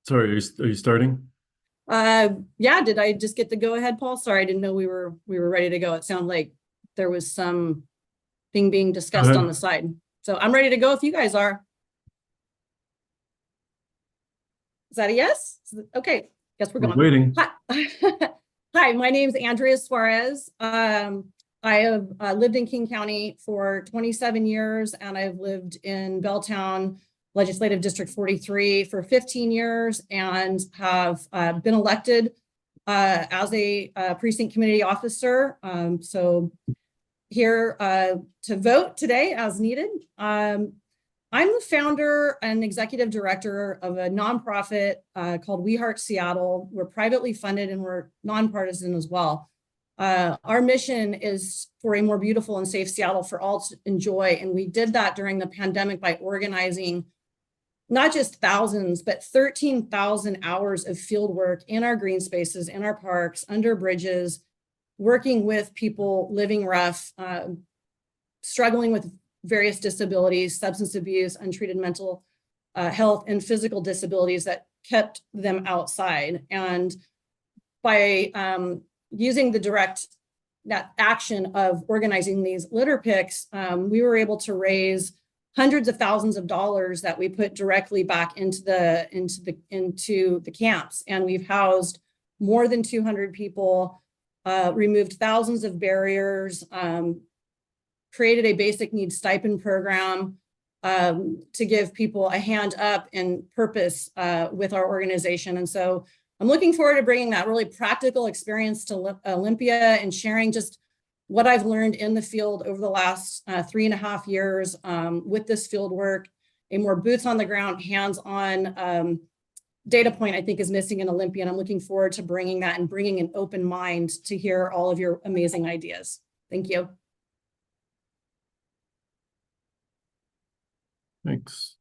Sorry, are you starting? Yeah, did I just get the go ahead, Paul? Sorry, I didn't know we were ready to go. It sounded like there was some thing being Go discussed on the ahead. side. So I'm ready to go if you guys are. Is that a yes? Okay, guess we're We're going. waiting. Hi. Hi, my name's Andrea Suarez. I have lived in King County for 27 years, and I've lived in Belltown Legislative District 43 for 15 years, and have been elected as a precinct committee officer. So here to vote today as needed. I'm the founder and executive director of a nonprofit called We Heart Seattle. We're privately funded and we're nonpartisan as well. Our mission is for a more beautiful and safe Seattle for all to enjoy. And we did that during the pandemic by organizing not just thousands, but 13,000 hours of field work in our green spaces, in our parks, under bridges, working with people living rough, struggling with various disabilities, substance abuse, untreated mental health, and physical disabilities that kept them outside. And by using the direct that action of organizing these litter picks, we were able to raise hundreds of thousands of dollars that we put directly back into the camps. And we've housed more than 200 people, removed thousands of barriers, created a basic needs stipend program to give people a hand up and purpose with our organization. And so I'm looking forward to bringing that really practical experience to Olympia and sharing just what I've learned in the field over the last 3.5 years with this field work. A more boots on the ground, hands-on data point I think is missing in Olympia. And I'm looking forward to bringing that and bringing an open mind to hear all of your amazing ideas. Thank you. Thanks.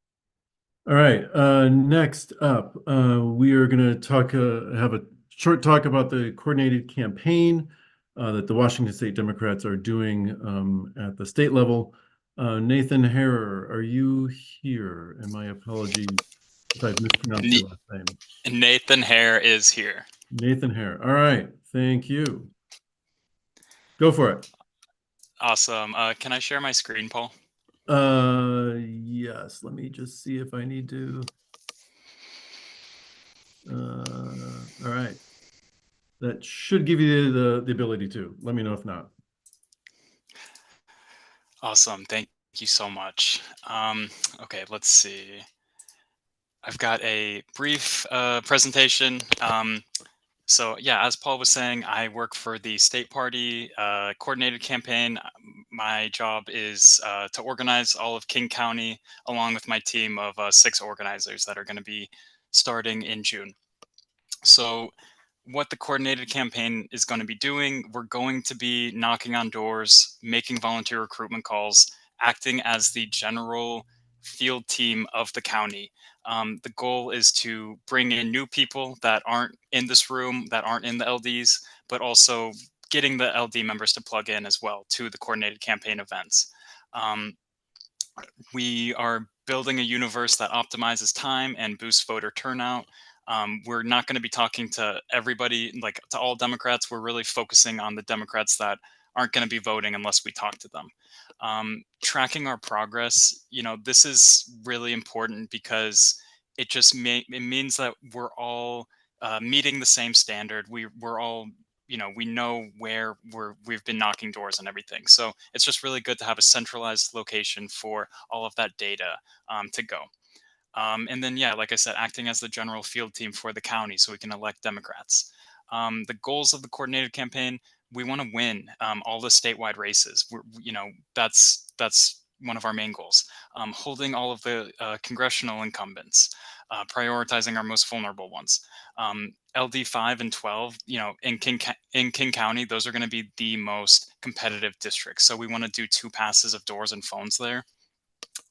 All right. Next up, we are going to have a short talk about the coordinated campaign that the Washington State Democrats are doing at the state level. Nathan Harrer, are you here? And my apologies if I've mispronounced your last name. Nathan Hare is here. Nathan Harrer. All right. Thank you. Go for it. Awesome. Can I share my screen, Paul? Yes. Let me just see if I need to. All right. That should give you the ability to. Let me know if not. Awesome. Thank you so much. Okay, let's see. I've got a brief presentation. So yeah, as Paul was saying, I work for the state party coordinated campaign. My job is to organize all of King County along with my team of 6 organizers that are going to be starting in June. So what the coordinated campaign is going to be doing, we're going to be knocking on doors, making volunteer recruitment calls, acting as the general field team of the county. The goal is to bring in new people that aren't in this room, that aren't in the LDs, but also getting the LD members to plug in as well to the coordinated campaign events. We are building a universe that optimizes time and boosts voter turnout. We're not going to be talking to everybody, like to all Democrats. We're really focusing on the Democrats that aren't going to be voting unless we talk to them. Tracking our progress, this is really important because it means that we're all meeting the same standard. We're all we know where we've been knocking doors and everything. So it's just really good to have a centralized location for all of that data to go. And then, yeah, like I said, acting as the general field team for the county so we can elect Democrats. The goals of the coordinated campaign, we want to win all the statewide races. That's one of our main goals. Holding all of the congressional incumbents, prioritizing our most vulnerable ones. LD 5 and 12, in King County, those are going to be the most competitive districts. So we want to do 2 passes of doors and phones there.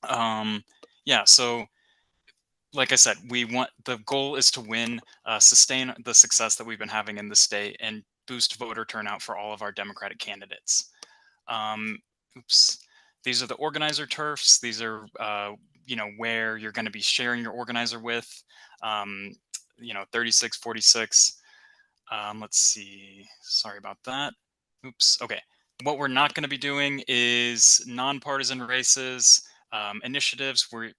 Yeah, so like I said, the goal is to win, sustain the success that we've been having in the state, and boost voter turnout for all of our Democratic candidates. Oops. These are the organizer turfs. These are, where you're going to be sharing your organizer with. 3646. Let's see. Sorry about that. Oops. Okay. What we're not going to be doing is nonpartisan races, initiatives. We're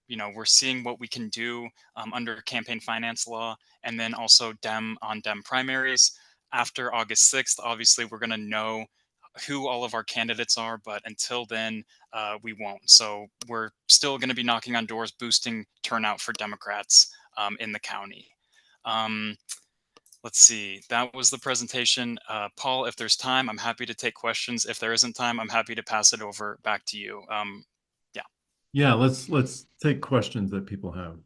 seeing what we can do under campaign finance law, and then also Dem primaries. After August 6th, obviously, we're going to know who all of our candidates are, but until then, we won't. So we're still going to be knocking on doors, boosting turnout for Democrats in the county. Let's see. That was the presentation. Paul, if there's time, I'm happy to take questions. If there isn't time, I'm happy to pass it over back to you. Yeah, let's take questions that people have.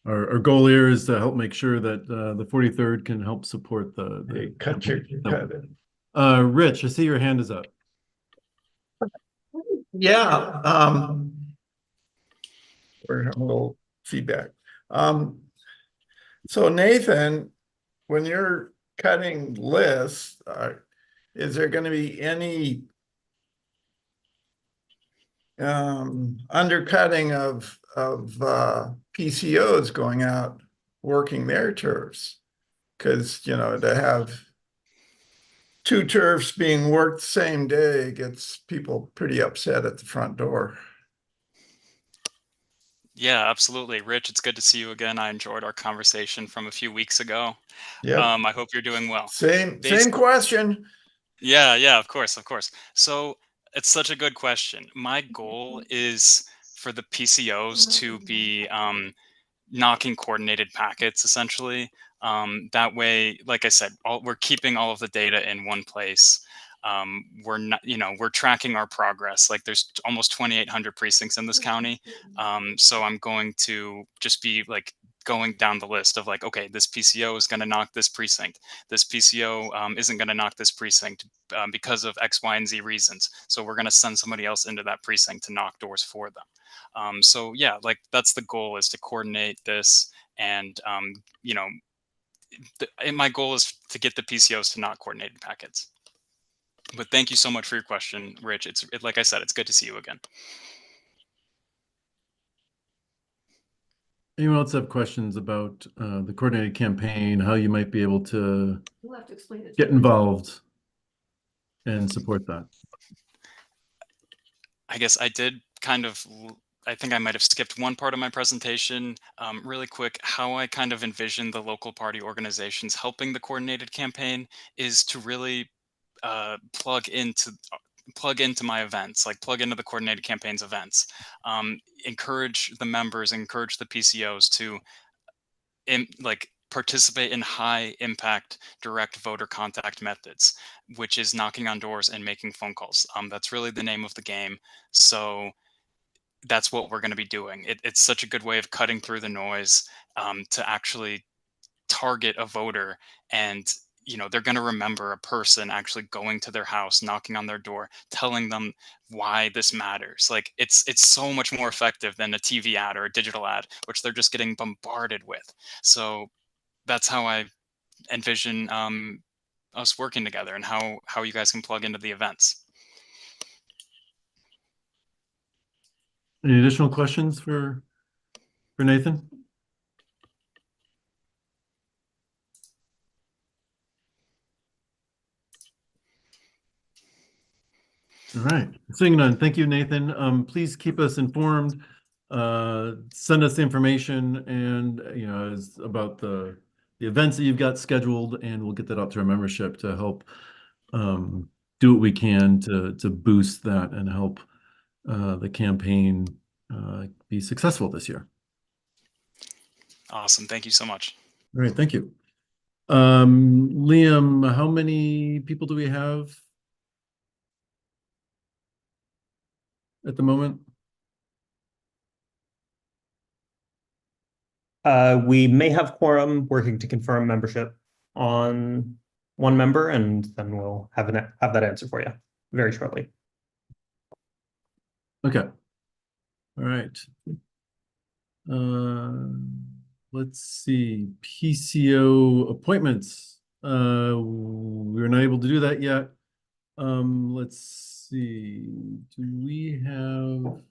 Our goal here is to help make sure that the 43rd can help support the Hey, cut it. Rich, I see your hand is up. Yeah, we're having a little feedback. So Nathan, when you're cutting lists, is there going to be any undercutting of PCOs going out working their turfs? Because, you know, to have two turfs being worked the same day gets people pretty upset at the front door. Yeah, absolutely. Rich, it's good to see you again. I enjoyed our conversation from a few weeks ago. Yeah, I hope you're doing well. same Based- question. Yeah, of course. So it's such a good question. My goal is for the PCOs to be knocking coordinated packets, essentially. That way, like I said, we're keeping all of the data in one place. We're not, we're tracking our progress. Like there's almost 2,800 precincts in this county. So I'm going to just be like going down the list of like, okay, this PCO is going to knock this precinct. This PCO isn't going to knock this precinct because of X, Y, and Z reasons. So we're going to send somebody else into that precinct to knock doors for them. So yeah, like that's the goal, is to coordinate this, and my goal is to get the PCOs to knock coordinated packets. But thank you so much for your question, Rich. Like I said, it's good to see you again. Anyone else have questions about the coordinated campaign, how you might be able to You'll have to explain it. get involved and support that? I guess I did I think I might have skipped one part of my presentation. Really quick, how I kind of envision the local party organizations helping the coordinated campaign is to really plug into my events, like plug into the coordinated campaigns events, encourage the members, encourage the PCOs to participate in high impact direct voter contact methods, which is knocking on doors and making phone calls. That's really the name of the game. So that's what we're going to be doing. It's such a good way of cutting through the noise, to actually target a voter, and they're going to remember a person actually going to their house, knocking on their door, telling them why this matters. Like it's so much more effective than a TV ad or a digital ad, which they're just getting bombarded with. So that's how I envision us working together, and how you guys can plug into the events. Any additional questions for Nathan? All right, seeing none, thank you, Nathan. Please keep us informed. Send us the information and about the events that you've got scheduled, and we'll get that out to our membership to help do what we can to boost that and help the campaign be successful this year. Awesome. Thank you so much. All right, thank you. Liam, how many people do we have at the moment? We may have quorum, working to confirm membership on one member, and then we'll have that answer for you very shortly. Okay. All right. Let's see. PCO appointments. We're not able to do that yet. Let's see. Do we have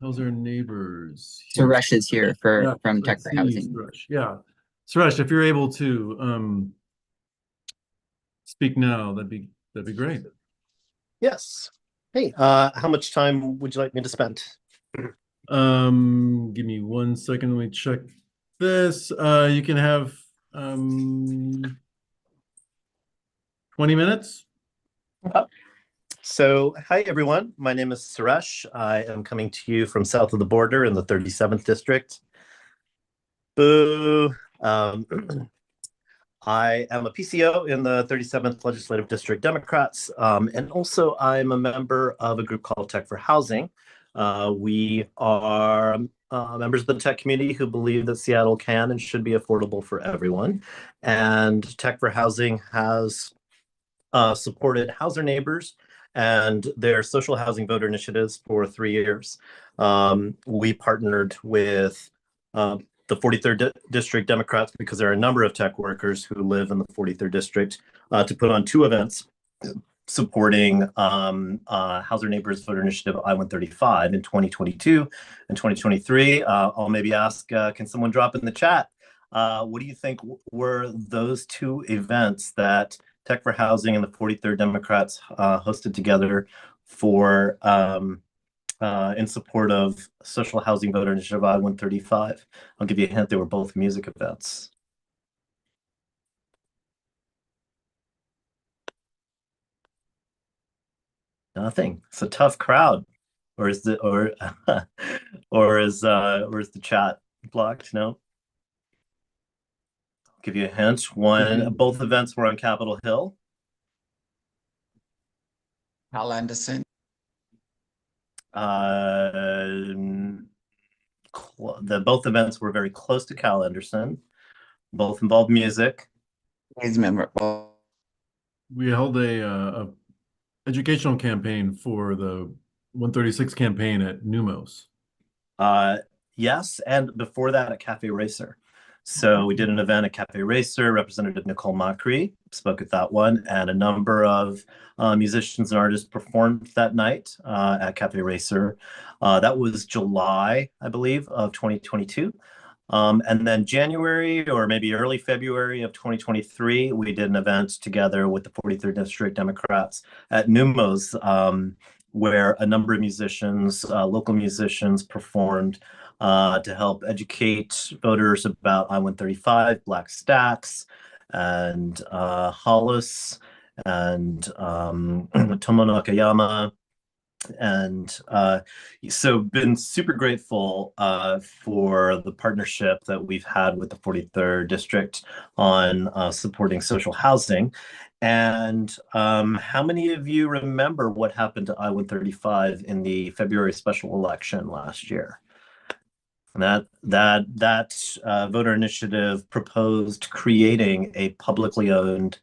How's our neighbors? Suresh is here Yeah, from I Tech for see Housing. Suresh. Yeah. Suresh, if you're able to speak now, that'd be great. Yes. Hey, how much time would you like me to spend? Give me 1 second. Let me check this. You can have 20 minutes. So, hi everyone. My name is Suresh. I am coming to you from south of the border in the 37th district. Boo. I am a PCO in the 37th Legislative District Democrats, and also I'm a member of a group called Tech for Housing. We are members of the tech community who believe that Seattle can and should be affordable for everyone. And Tech for Housing has supported House Our Neighbors and their social housing voter initiatives for 3 years. We partnered with the 43rd District Democrats, because there are a number of tech workers who live in the 43rd District, to put on 2 events supporting House Our Neighbors voter initiative I-135 in 2022 and 2023. I'll maybe ask, can someone drop in the chat? What do you think were those 2 events that Tech for Housing and the 43rd Democrats hosted together for in support of social housing voter initiative I-135? I'll give you a hint, they were both music events. Nothing. It's a tough crowd. Or is the or is the chat blocked? No. I'll give you a hint. Both events were on Capitol Hill. Hal Anderson. Both events were very close to Cal Anderson. Both involved music. He's memorable. We held a educational campaign for the 136 campaign at Numos. Yes, and before that at Cafe Racer. So we did an event at Cafe Racer. Representative Nicole Macri spoke at that one, and a number of musicians and artists performed that night at Cafe Racer. That was July, I believe, of 2022. And then January or maybe early February of 2023, we did an event together with the 43rd District Democrats at Numos, where a number of musicians, local musicians, performed to help educate voters about I-135, Black Stacks, and Hollis, and Tomo Nakayama. And so been super grateful for the partnership that we've had with the 43rd District on supporting social housing. And how many of you remember what happened to I-135 in the February special election last year? And that voter initiative proposed creating a publicly owned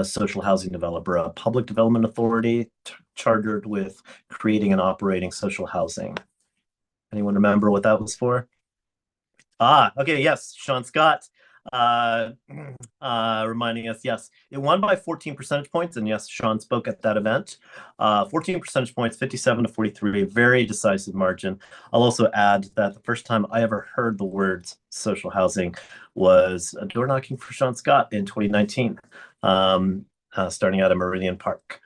social housing developer, a public development authority chartered with creating and operating social housing. Anyone remember what that was for? Okay, yes, Sean Scott reminding us, yes, it won by 14 percentage points, and yes, Sean spoke at that event. 14 percentage points, 57 to 43, very decisive margin. I'll also add that the first time I ever heard the words social housing was a door knocking for Sean Scott in 2019, starting out at Meridian Park.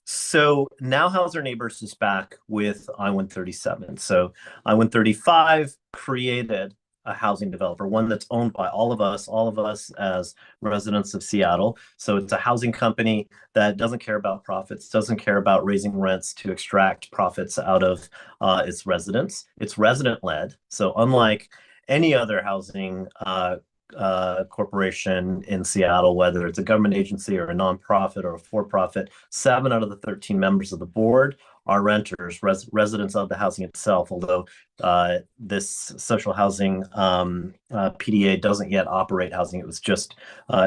So now House Our Neighbors is back with I-137. So I-135 created a housing developer, one that's owned by all of us as residents of Seattle. So it's a housing company that doesn't care about profits, doesn't care about raising rents to extract profits out of its residents. It's resident-led. So unlike any other housing corporation in Seattle, whether it's a government agency or a nonprofit or a for-profit, 7 out of the 13 members of the board are renters, residents of the housing itself, although this social housing PDA doesn't yet operate housing. It was just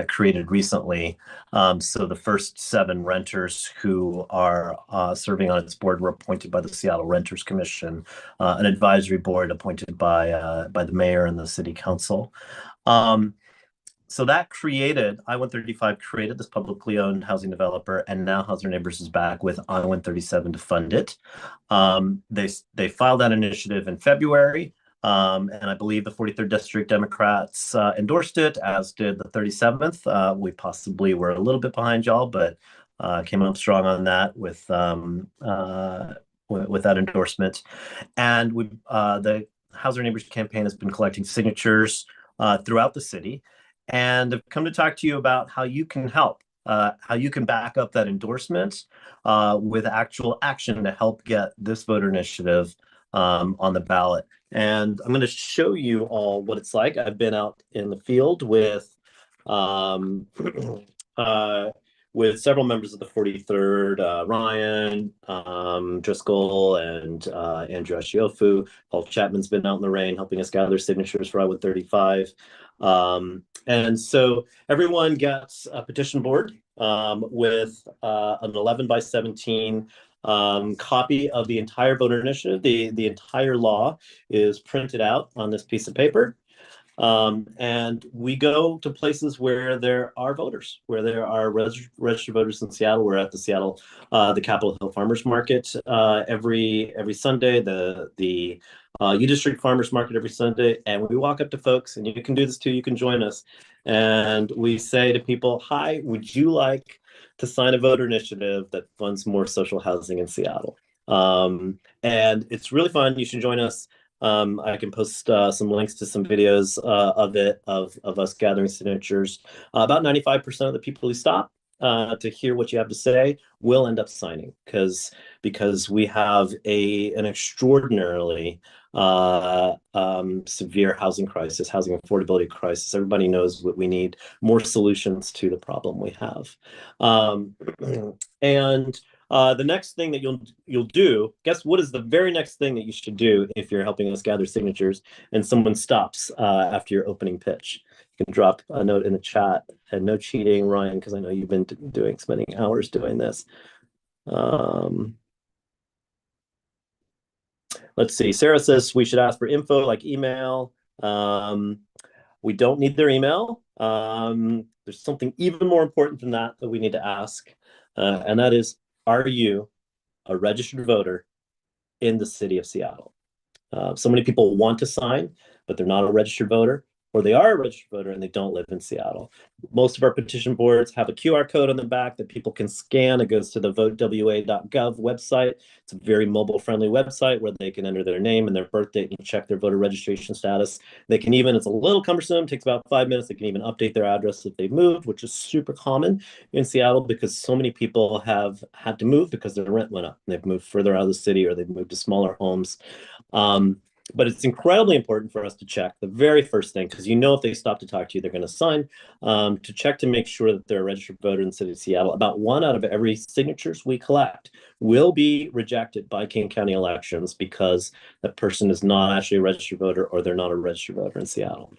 created recently. So the first 7 renters who are serving on its board were appointed by the Seattle Renters Commission, an advisory board appointed by the mayor and the city council. So that created, I-135 created this publicly owned housing developer, and now House Our Neighbors is back with I-137 to fund it. They filed that initiative in February, and I believe the 43rd District Democrats endorsed it, as did the 37th. We possibly were a little bit behind y'all, but came up strong on that with that endorsement. And the House Our Neighbors campaign has been collecting signatures throughout the city, and I've come to talk to you about how you can help, how you can back up that endorsement with actual action to help get this voter initiative on the ballot. And I'm going to show you all what it's like. I've been out in the field with several members of the 43rd, Ryan Driscoll, and Andrew Ashiofu. Paul Chapman's been out in the rain helping us gather signatures for I-135. And so everyone gets a petition board with an 11 by 17 copy of the entire voter initiative. The entire law is printed out on this piece of paper. And we go to places where there are voters, where there are registered voters in Seattle. We're at the Seattle, the Capitol Hill Farmers Market every Sunday, the U District Farmers Market every Sunday, and we walk up to folks, and you can do this too, you can join us, and we say to people, hi, would you like to sign a voter initiative that funds more social housing in Seattle? And it's really fun. You should join us. I can post some links to some videos of us gathering signatures. About 95% of the people who stop to hear what you have to say will end up signing, because we have an extraordinarily severe housing crisis, housing affordability crisis. Everybody knows what we need: more solutions to the problem we have. And the next thing that you'll do, guess what is the very next thing that you should do if you're helping us gather signatures and someone stops after your opening pitch? You can drop a note in the chat, and no cheating, Ryan, because I know you've been spending hours doing this. Let's see. Sarah says we should ask for info like email. We don't need their email. There's something even more important than that we need to ask, and that is, are you a registered voter in the city of Seattle? So many people want to sign, but they're not a registered voter, or they are a registered voter and they don't live in Seattle. Most of our petition boards have a QR code on the back that people can scan. It goes to the votewa.gov website. It's a very mobile-friendly website where they can enter their name and their birth date and check their voter registration status. They can even, it's a little cumbersome, takes about 5 minutes. They can even update their address if they've moved, which is super common in Seattle because so many people have had to move because their rent went up. They've moved further out of the city, or they've moved to smaller homes. But it's incredibly important for us to check the very first thing, because if they stop to talk to you, they're going to sign, to check to make sure that they're a registered voter in the city of Seattle. About 1 out of every signatures we collect will be rejected by King County elections because that person is not actually a registered voter, or they're not a registered voter in Seattle.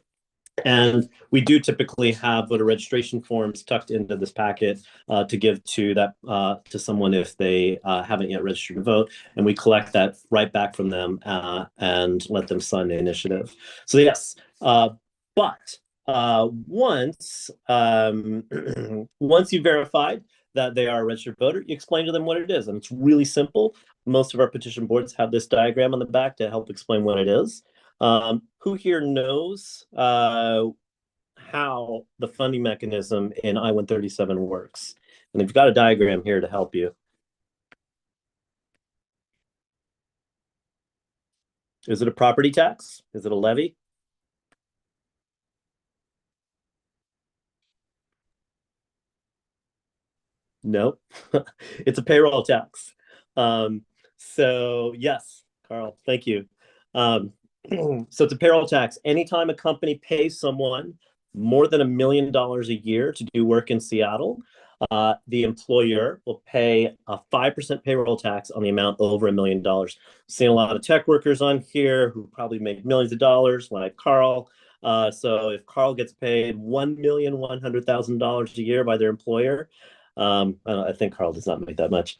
And we do typically have voter registration forms tucked into this packet to give to someone if they haven't yet registered to vote, and we collect that right back from them and let them sign the initiative. So yes, but once you verified that they are a registered voter, you explain to them what it is, and it's really simple. Most of our petition boards have this diagram on the back to help explain what it is. Who here knows how the funding mechanism in I-137 works? And they've got a diagram here to help you. Is it a property tax? Is it a levy? No, it's a payroll tax. So yes, Carl, thank you. So it's a payroll tax. Anytime a company pays someone more than $1 million a year to do work in Seattle, the employer will pay a 5% payroll tax on the amount over $1 million. Seeing a lot of tech workers on here who probably make millions of dollars, like Carl. So if Carl gets paid $1,100,000 a year by their employer, I think Carl does not make that much.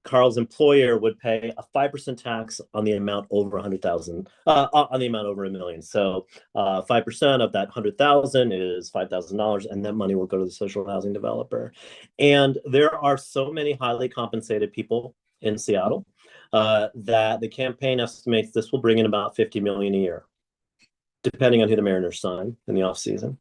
Carl's employer would pay a 5% tax on the amount over 100,000, on the amount over $1 million. So 5% of that 100,000 is $5,000, and that money will go to the social housing developer. And there are so many highly compensated people in Seattle that the campaign estimates this will bring in about $50 million a year, depending on who the Mariners sign in the off season.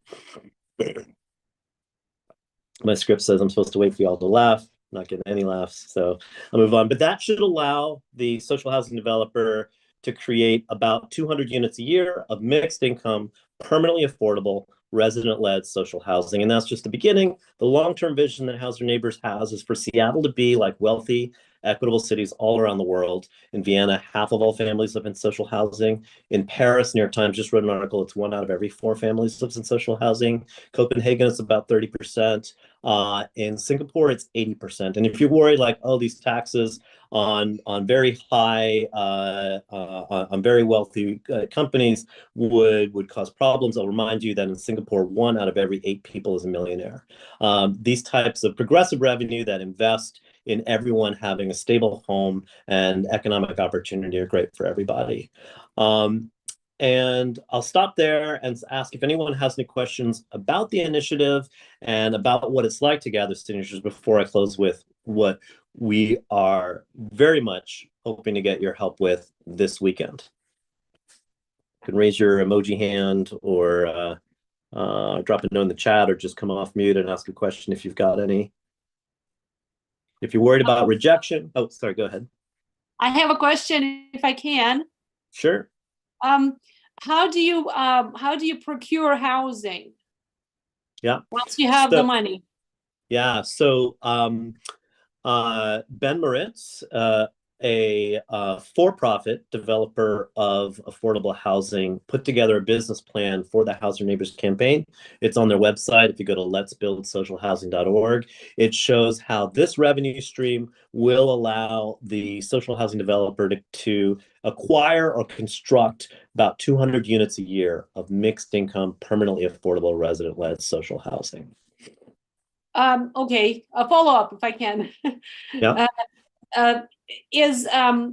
My script says I'm supposed to wait for y'all to laugh. Not getting any laughs, so I'll move on. But that should allow the social housing developer to create about 200 units a year of mixed income, permanently affordable, resident-led social housing. And that's just the beginning. The long-term vision that House Your Neighbors has is for Seattle to be like wealthy, equitable cities all around the world. In Vienna, half of all families live in social housing. In Paris, New York Times just wrote an article, it's 1 out of every 4 families lives in social housing. Copenhagen, it's about 30%. In Singapore, it's 80%. And if you're worried like, oh, these taxes on very high, on very wealthy companies would cause problems, I'll remind you that in Singapore, 1 out of every 8 people is a millionaire. These types of progressive revenue that invest in everyone having a stable home and economic opportunity are great for everybody. And I'll stop there and ask if anyone has any questions about the initiative and about what it's like to gather signatures before I close with what we are very much hoping to get your help with this weekend. You can raise your emoji hand or drop a note in the chat or just come off mute and ask a question if you've got any. If you're worried about rejection, oh, sorry, go ahead. I have a question if I can. Sure. How do you procure housing? Yeah. Once you have the money. Yeah. So Ben Moritz, a for-profit developer of affordable housing, put together a business plan for the House Your Neighbors campaign. It's on their website. If you go to letsbuildsocialhousing.org, it shows how this revenue stream will allow the social housing developer to acquire or construct about 200 units a year of mixed income, permanently affordable, resident-led social housing. Okay, a follow-up if I can. Yeah.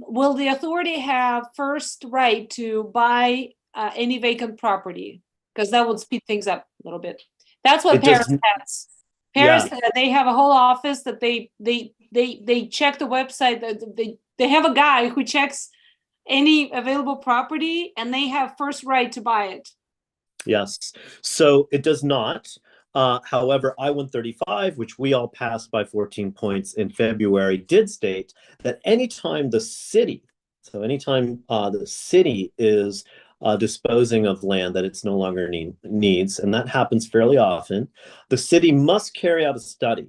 Will the authority have first right to buy any vacant property? Because that would speed things up a little bit. That's what Paris has. Paris, they have a whole office that they check the website. They have a guy who checks any available property, and they have first right to buy it. Yes. So it does not. However, I-135, which we all passed by 14 points in February, did state that anytime the city is disposing of land that it's no longer needs, and that happens fairly often, the city must carry out a study.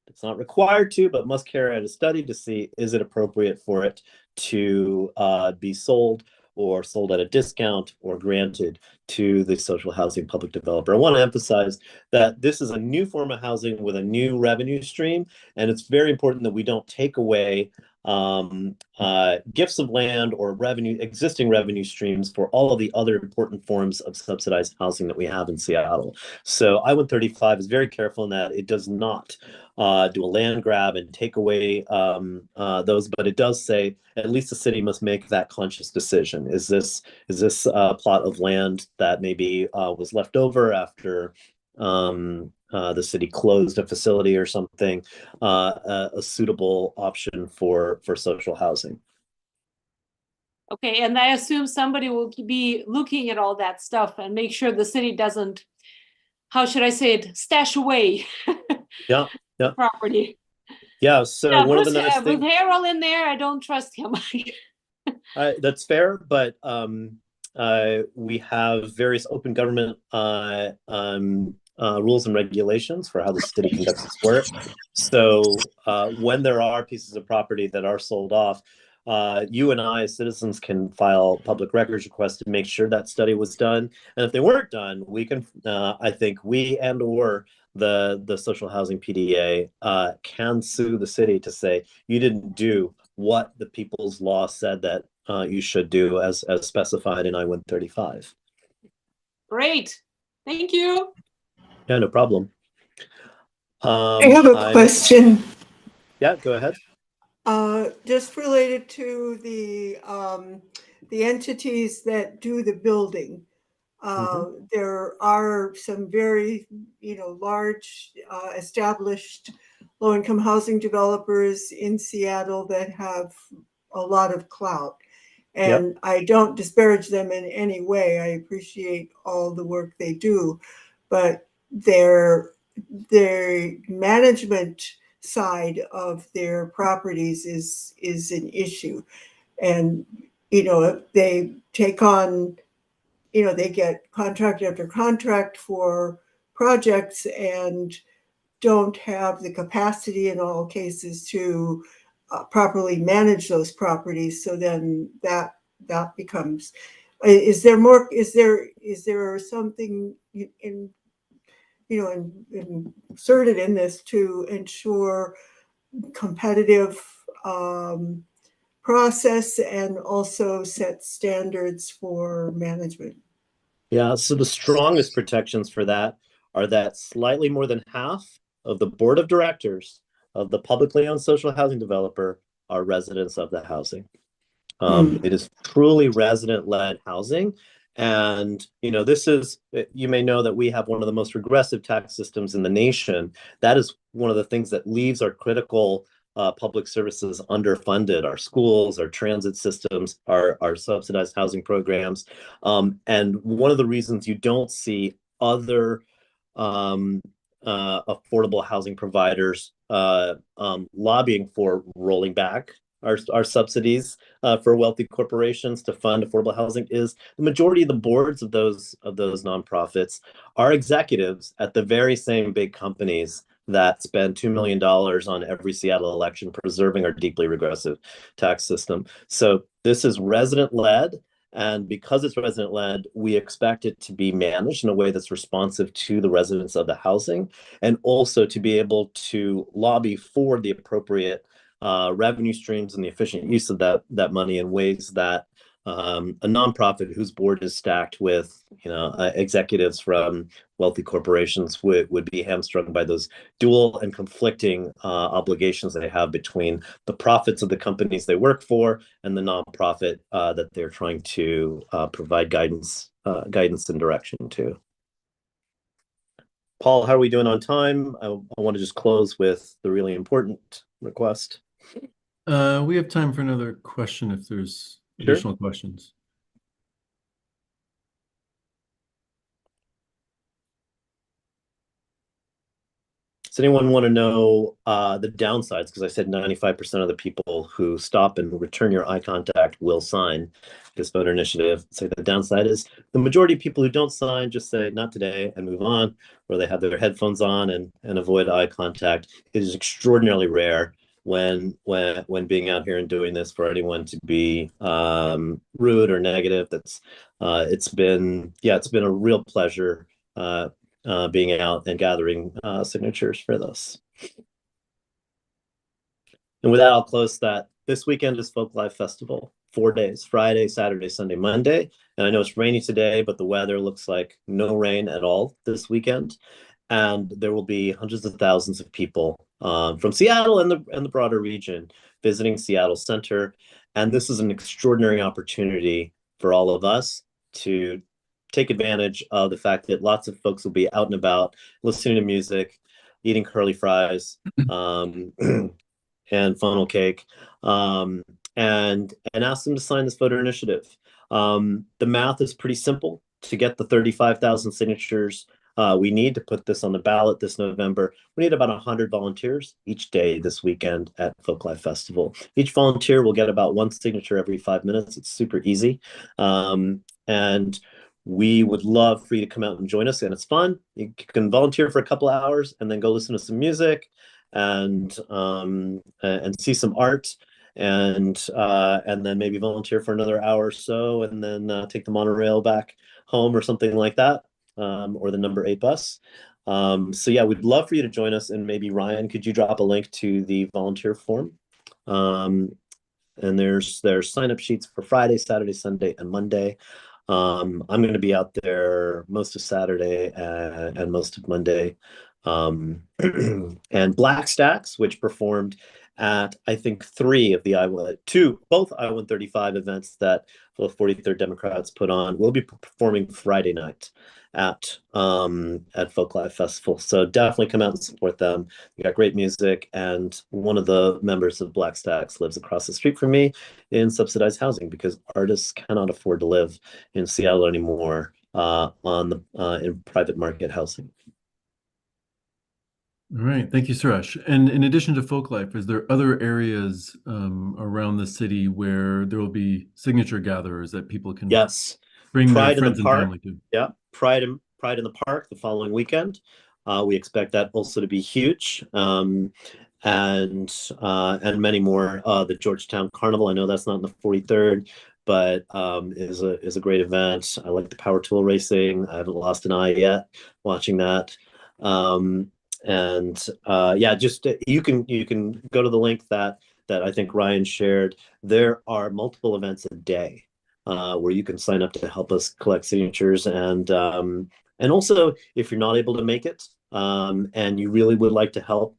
It's not required to, but must carry out a study to see, is it appropriate for it to be sold or sold at a discount or granted to the social housing public developer. I want to emphasize that this is a new form of housing with a new revenue stream, and it's very important that we don't take away gifts of land or existing revenue streams for all of the other important forms of subsidized housing that we have in Seattle. So I-135 is very careful in that it does not do a land grab and take away those, but it does say at least the city must make that conscious decision. Is this a plot of land that maybe was left over after the city closed a facility or something, a suitable option for social housing? Okay, and I assume somebody will be looking at all that stuff and make sure the city doesn't, how should I say it, stash away Yeah. property. Yeah, so one of the nice things with Harold in there, I don't trust him. that's fair, but we have various open government rules and regulations for how the city conducts its work. So when there are pieces of property that are sold off, you and I as citizens can file public records requests to make sure that study was done. And if they weren't done, we can, I think we and or the social housing PDA can sue the city to say, you didn't do what the people's law said that you should do as specified in I-135. Great, thank you. Yeah, no problem. I have a question. Yeah, go ahead. Just related to the entities that do the building. There are some very, large, established low-income housing developers in Seattle that have a lot of clout. And I don't disparage them in any way. I appreciate all the work they do, but their management side of their properties is an issue. And, they take on, they get contract after contract for projects and don't have the capacity in all cases to properly manage those properties. So then that becomes, is there something inserted in this to ensure competitive process and also set standards for management? Yeah, so the strongest protections for that are that slightly more than half of the board of directors of the publicly owned social housing developer are residents of the housing. It is truly resident-led housing. And, this is, you may know that we have one of the most regressive tax systems in the nation. That is one of the things that leaves our critical public services underfunded, our schools, our transit systems, our subsidized housing programs. And one of the reasons you don't see other affordable housing providers lobbying for rolling back our subsidies for wealthy corporations to fund affordable housing is the majority of the boards of those nonprofits are executives at the very same big companies that spend $2 million on every Seattle election preserving our deeply regressive tax system. So this is resident-led. And because it's resident-led, we expect it to be managed in a way that's responsive to the residents of the housing, and also to be able to lobby for the appropriate revenue streams and the efficient use of that money in ways that a nonprofit whose board is stacked with executives from wealthy corporations would be hamstrung by those dual and conflicting obligations they have between the profits of the companies they work for and the nonprofit that they're trying to provide guidance and direction to. Paul, how are we doing on time? I want to just close with the really important request. We have time for another question if there's additional questions. Does anyone want to know the downsides? Because I said 95% of the people who stop and return your eye contact will sign this voter initiative. So the downside is the majority of people who don't sign just say not today and move on, or they have their headphones on and avoid eye contact. It is extraordinarily rare when being out here and doing this for anyone to be rude or negative. It's been a real pleasure being out and gathering signatures for this. And with that, I'll close that. This weekend is Folk Life Festival, 4 days, Friday, Saturday, Sunday, Monday. And I know it's rainy today, but the weather looks like no rain at all this weekend. And there will be hundreds of thousands of people from Seattle and the broader region visiting Seattle Center. And this is an extraordinary opportunity for all of us to take advantage of the fact that lots of folks will be out and about, listening to music, eating curly fries, and funnel cake, and ask them to sign this voter initiative. The math is pretty simple. To get the 35,000 signatures we need to put this on the ballot this November, we need about 100 volunteers each day this weekend at Folk Life Festival. Each volunteer will get about 1 signature every 5 minutes. It's super easy. And we would love for you to come out and join us, and it's fun. You can volunteer for a couple of hours and then go listen to some music and see some art, and then maybe volunteer for another hour or so, and then take the monorail back home or something like that, or the number 8 bus. So yeah, we'd love for you to join us, and maybe Ryan, could you drop a link to the volunteer form? And there's sign-up sheets for Friday, Saturday, Sunday, and Monday. I'm going to be out there most of Saturday and most of Monday. And Black Stacks, which performed at, I think, both I-135 events that the 43rd Democrats put on. We'll be performing Friday night at Folklife Festival. So definitely come out and support them. We got great music, and one of the members of Black Stacks lives across the street from me in subsidized housing because artists cannot afford to live in Seattle anymore in private market housing. All right, thank you, Suresh. And in addition to Folklife, is there other areas around the city where there will be signature gatherers that people can Yes, bring their Pride in friends the and Park. family to? Yeah, Pride in the Park the following weekend. We expect that also to be huge. And many more. The Georgetown Carnival, I know that's not in the 43rd, but is a great event. I like the power tool racing. I haven't lost an eye yet watching that. Just you can go to the link that I think Ryan shared. There are multiple events a day where you can sign up to help us collect signatures, and also if you're not able to make it and you really would like to help,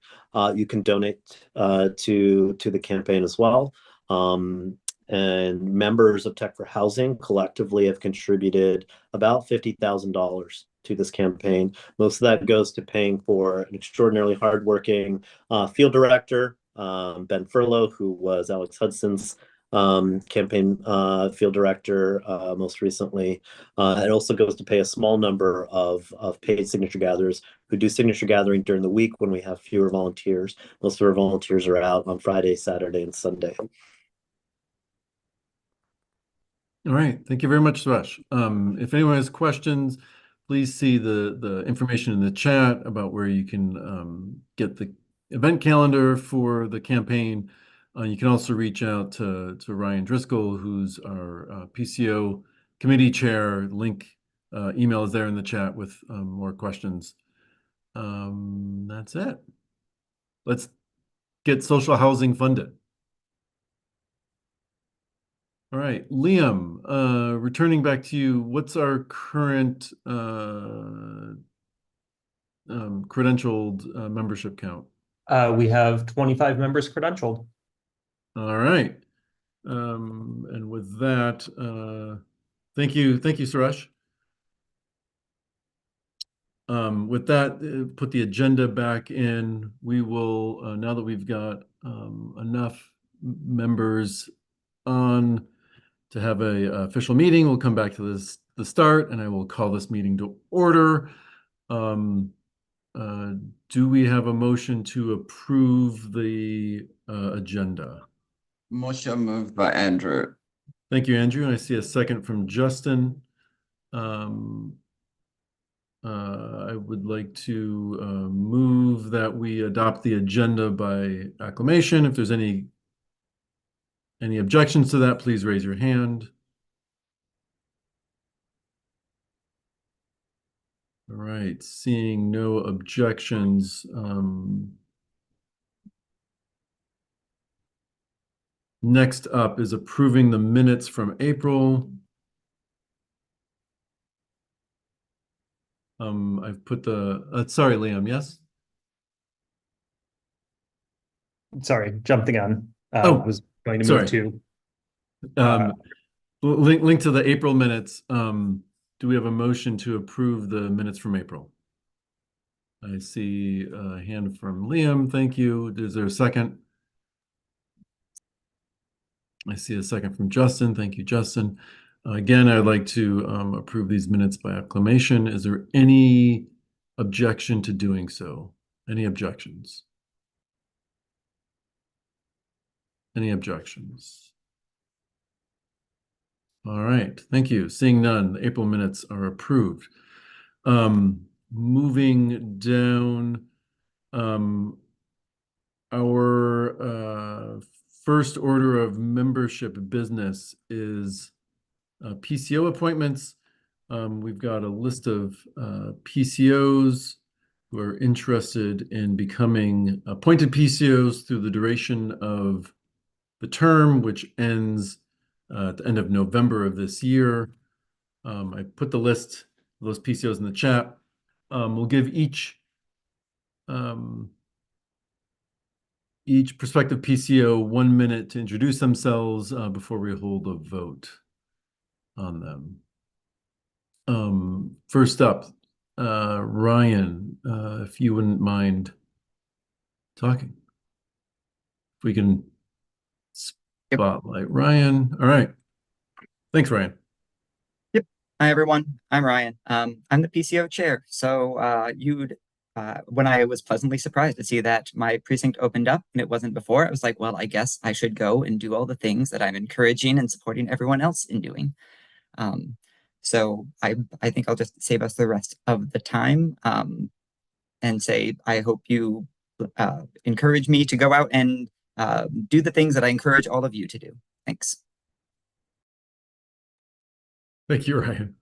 you can donate to the campaign as well. And members of Tech for Housing collectively have contributed about $50,000 to this campaign. Most of that goes to paying for an extraordinarily hardworking field director, Ben Furlow, who was Alex Hudson's campaign field director most recently. It also goes to pay a small number of paid signature gatherers who do signature gathering during the week when we have fewer volunteers. Most of our volunteers are out on Friday, Saturday, and Sunday. All right, thank you very much, Suresh. If anyone has questions, please see the information in the chat about where you can get the event calendar for the campaign. You can also reach out to Ryan Driscoll, who's our PCO committee chair. Email is there in the chat with more questions. That's it. Let's get social housing funded. All right, Liam, returning back to you, what's our current credentialed membership count? We have 25 members credentialed. All right. And with that, thank you, Suresh. With that, put the agenda back in. We will, now that we've got enough members on to have a official meeting, we'll come back to the start, and I will call this meeting to order. Do we have a motion to approve the agenda? Motion moved by Andrew. Thank you, Andrew. And I see a second from Justin. I would like to move that we adopt the agenda by acclamation. If there's any objections to that, please raise your hand. All right, seeing no objections. Next up is approving the minutes from April. I've put sorry, Liam, yes? Sorry, jumped again. Was going to sorry. move to link to the April minutes. Do we have a motion to approve the minutes from April? I see a hand from Liam. Thank you. Is there a second? I see a second from Justin. Thank you, Justin. Again, I'd like to approve these minutes by acclamation. Is there any objection to doing so? Any objections? Any objections? All right, thank you. Seeing none, the April minutes are approved. Moving down, our first order of membership business is PCO appointments. We've got a list of PCOs who are interested in becoming appointed PCOs through the duration of the term, which ends at the end of November of this year. I put the list of those PCOs in the chat. We'll give each each prospective PCO 1 minute to introduce themselves before we hold a vote on them. First up, Ryan, if you wouldn't mind talking. If we can spotlight Ryan. All right. Thanks, Ryan. Hi, everyone. I'm Ryan. I'm the PCO chair. So when I was pleasantly surprised to see that my precinct opened up and it wasn't before, I was like, well, I guess I should go and do all the things that I'm encouraging and supporting everyone else in doing. So I think I'll just save us the rest of the time and say, I hope you encourage me to go out and do the things that I encourage all of you to do. Thanks. Thank you, Ryan.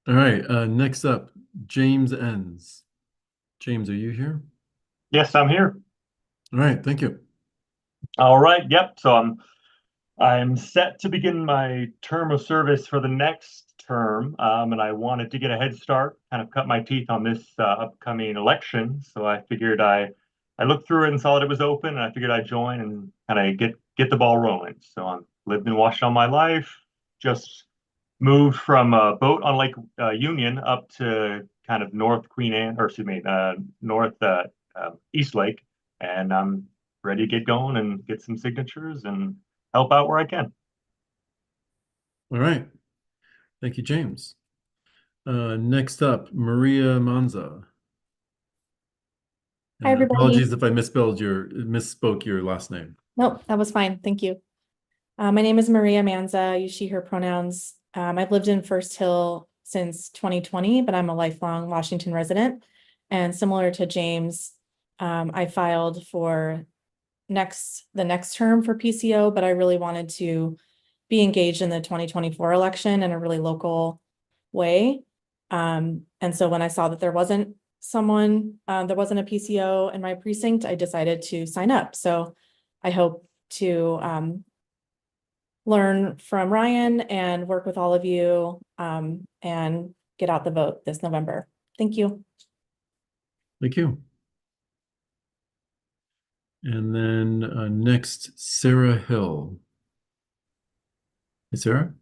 All right, next up, James Enns. James, are you here? Yes, I'm here. All right, thank you. All right, yep. So I'm set to begin my term of service for the next term, and I wanted to get a head start, kind of cut my teeth on this upcoming election. So I figured I looked through it and saw that it was open, and I figured I'd join and kind of get the ball rolling. So I've lived in Washington all my life, just moved from a boat on Lake Union up to kind of North Queen Anne, or excuse me, North East Lake, and I'm ready to get going and get some signatures and help out where I can. All right. Thank you, James. Next up, Maria Manza. Hi, everybody. Apologies if I misspoke your last name. Nope, that was fine. Thank you. My name is Maria Manza. I use she, her pronouns. I've lived in First Hill since 2020, but I'm a lifelong Washington resident. And similar to James, I filed for the next term for PCO, but I really wanted to be engaged in the 2024 election in a really local way. And so when I saw that there wasn't a PCO in my precinct, I decided to sign up. So I hope to learn from Ryan and work with all of you and get out the vote this November. Thank you. Thank you. And then next, Sarah Hill. Hey, Sarah?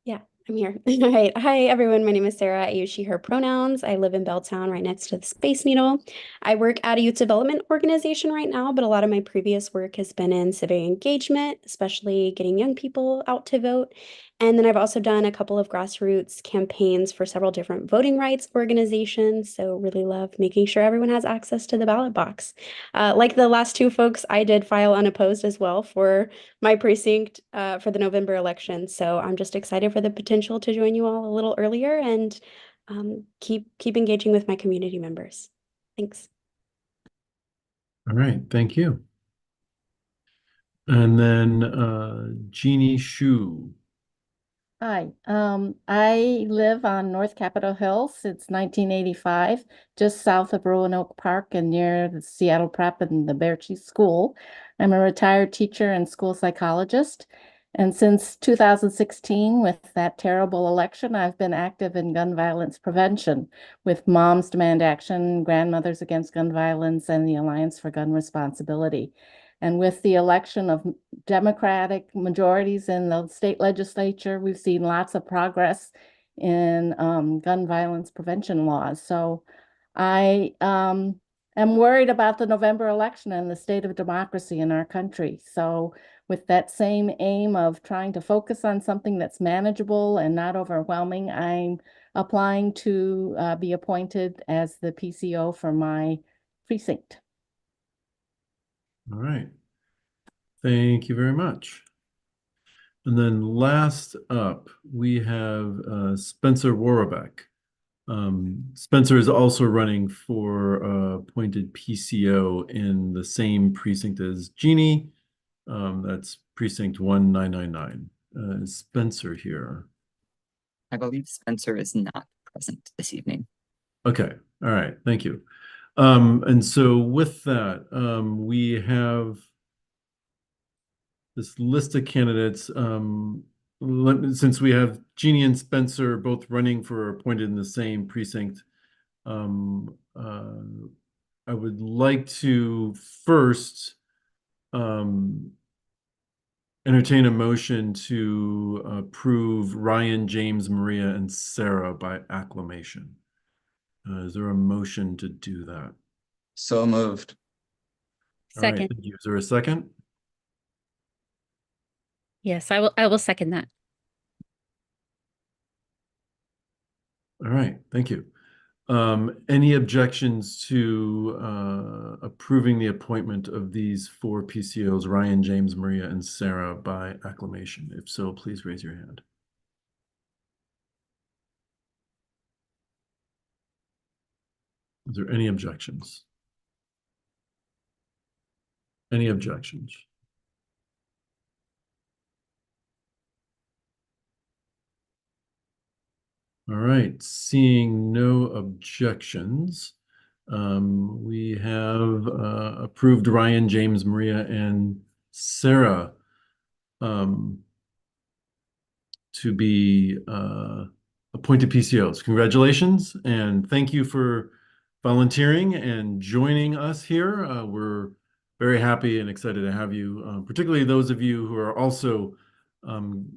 Yeah, I'm here. All right. Hi, everyone. My name is Sarah. I use she, her pronouns. I live in Belltown, right next to the Space Needle. I work at a youth development organization right now, but a lot of my previous work has been in civic engagement, especially getting young people out to vote. And then I've also done a couple of grassroots campaigns for several different voting rights organizations. So really love making sure everyone has access to the ballot box. Like the last two folks, I did file unopposed as well for my precinct for the November election. So I'm just excited for the potential to join you all a little earlier and keep engaging with my community members. Thanks. All right, thank you. And then Jeannie Shu. Hi, I live on North Capitol Hill since 1985, just south of Roanoke Park and near the Seattle Prep and the Berchi School. I'm a retired teacher and school psychologist. And since 2016, with that terrible election, I've been active in gun violence prevention with Moms Demand Action, Grandmothers Against Gun Violence, and the Alliance for Gun Responsibility. And with the election of Democratic majorities in the state legislature, we've seen lots of progress in gun violence prevention laws. So I am worried about the November election and the state of democracy in our country. So with that same aim of trying to focus on something that's manageable and not overwhelming, I'm applying to be appointed as the PCO for my precinct. All right. Thank you very much. And then last up, we have Spencer Worobeck. Spencer is also running for appointed PCO in the same precinct as Jeannie. That's precinct 1999. Is Spencer here? I believe Spencer is not present this evening. Okay. All right. Thank you. And so with that, we have this list of candidates. Since we have Jeannie and Spencer both running for appointed in the same precinct, I would like to first entertain a motion to approve Ryan, James, Maria, and Sarah by acclamation. Is there a motion to do that? So moved. All right, Second. thank you. Is there a second? Yes, I will second that. All right, thank you. Any objections to approving the appointment of these 4 PCOs, Ryan, James, Maria, and Sarah by acclamation? If so, please raise your hand. Is there any objections? Any objections? All right, seeing no objections, we have approved Ryan, James, Maria, and Sarah to be appointed PCOs. Congratulations, and thank you for volunteering and joining us here. We're very happy and excited to have you, particularly those of you who are also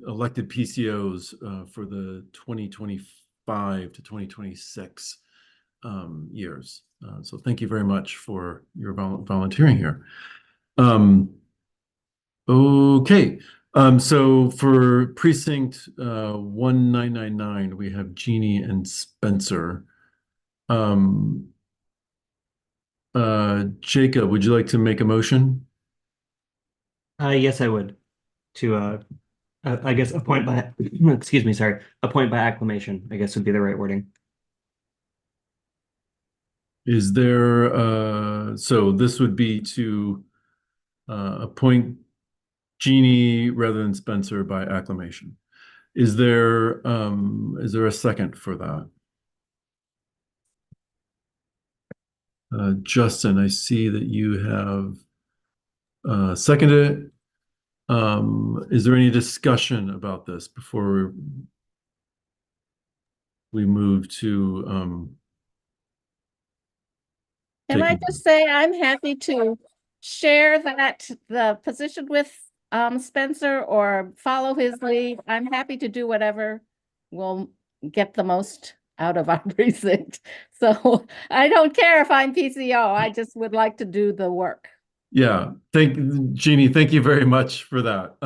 elected PCOs for the 2025 to 2026 years. So thank you very much for your volunteering here. Okay, so for precinct 1999, we have Jeannie and Spencer. Jacob, would you like to make a motion? Yes, I would. To I guess appoint by excuse me, sorry, appoint by acclamation, I guess would be the right wording. Is there so this would be to appoint Jeannie rather than Spencer by acclamation. Is there a second for that? Justin, I see that you have seconded it. Is there any discussion about this before we move to Can I just say I'm happy to share the position with Spencer or follow his lead. I'm happy to do whatever will get the most out of our precinct. So I don't care if I'm PCO. I just would like to do the work. Yeah, Jeannie, thank you very much for that.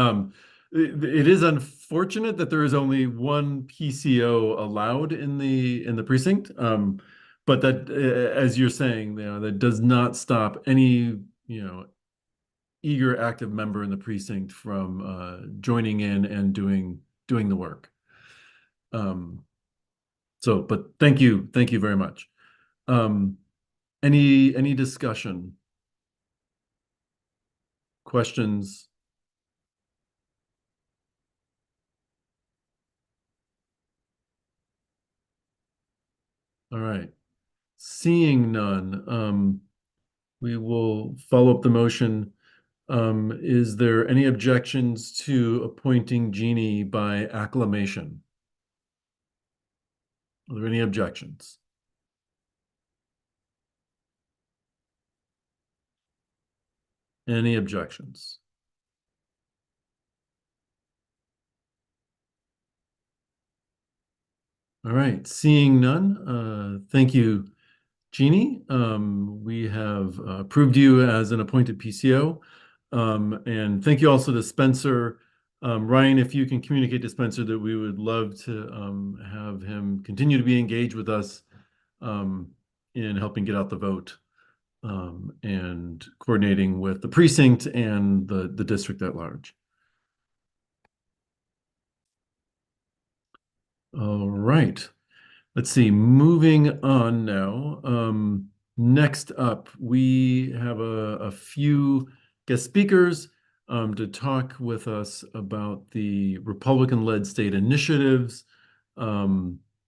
It is unfortunate that there is only one PCO allowed in the precinct, but that, as you're saying, that does not stop any eager, active member in the precinct from joining in and doing the work. But thank you very much. Any discussion? Questions? All right. Seeing none, we will follow up the motion. Is there any objections to appointing Jeannie by acclamation? Are there any objections? Any objections? All right, seeing none, thank you, Jeannie. We have approved you as an appointed PCO. And thank you also to Spencer. Ryan, if you can communicate to Spencer that we would love to have him continue to be engaged with us in helping get out the vote and coordinating with the precinct and the district at large. All right, let's see, moving on now. Next up, we have a few guest speakers to talk with us about the Republican-led state initiatives.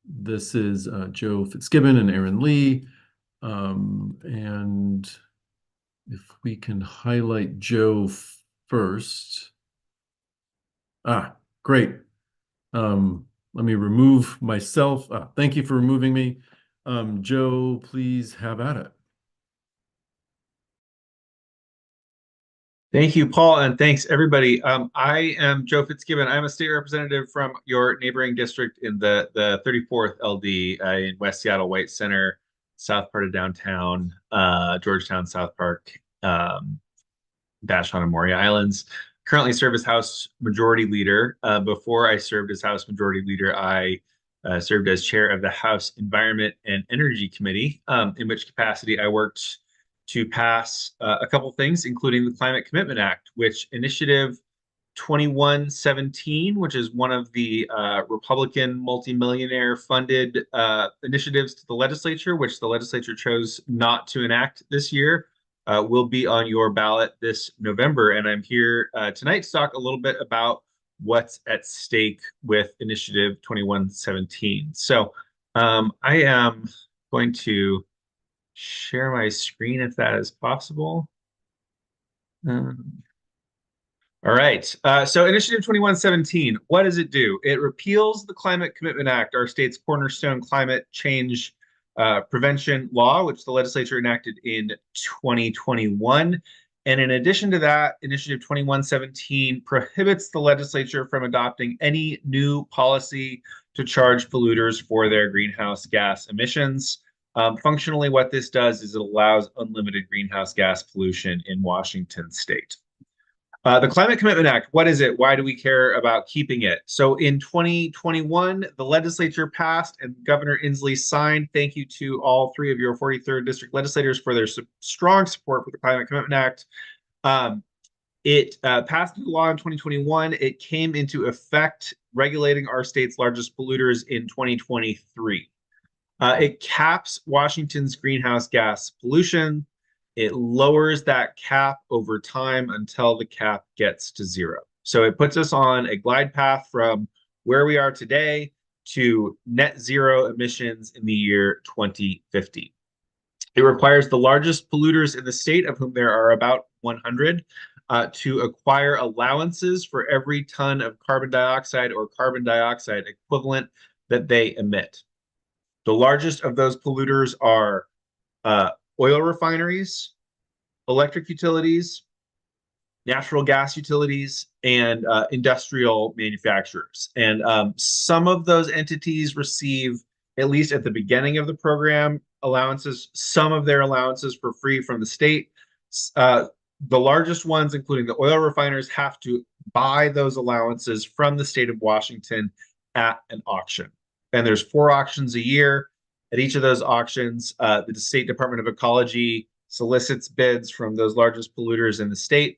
This is Joe Fitzgibbon and Aaron Lee. And if we can highlight Joe first. Great. Let me remove myself. Thank you for removing me. Joe, please have at it. Thank you, Paul, and thanks everybody. I am Joe Fitzgibbon. I'm a state representative from your neighboring district in the 34th LD in West Seattle, White Center, south part of downtown, Georgetown, South Park, Vashon and Maury Islands. Currently serve as House Majority Leader. Before I served as House Majority Leader, I served as chair of the House Environment and Energy Committee, in which capacity I worked to pass a couple things, including the Climate Commitment Act, which Initiative 2117, which is one of the Republican multimillionaire funded initiatives to the legislature, which the legislature chose not to enact this year, will be on your ballot this November. And I'm here tonight to talk a little bit about what's at stake with Initiative 2117. So I am going to share my screen if that is possible. All right, so Initiative 2117, what does it do? It repeals the Climate Commitment Act, our state's cornerstone climate change prevention law, which the legislature enacted in 2021. And in addition to that, Initiative 2117 prohibits the legislature from adopting any new policy to charge polluters for their greenhouse gas emissions. Functionally, what this does is it allows unlimited greenhouse gas pollution in Washington state. The Climate Commitment Act, what is it? Why do we care about keeping it? So in 2021, the legislature passed and Governor Inslee signed. Thank you to all three of your 43rd district legislators for their strong support for the Climate Commitment Act. It passed into law in 2021. It came into effect regulating our state's largest polluters in 2023. It caps Washington's greenhouse gas pollution. It lowers that cap over time until the cap gets to zero. So it puts us on a glide path from where we are today to net zero emissions in the year 2050. It requires the largest polluters in the state, of whom there are about 100, to acquire allowances for every ton of carbon dioxide or carbon dioxide equivalent that they emit. The largest of those polluters are oil refineries, electric utilities, natural gas utilities, and industrial manufacturers. And some of those entities receive, at least at the beginning of the program, allowances, some of their allowances for free from the state. The largest ones, including the oil refiners, have to buy those allowances from the state of Washington at an auction. And there's 4 auctions a year. At each of those auctions, the State Department of Ecology solicits bids from those largest polluters in the state,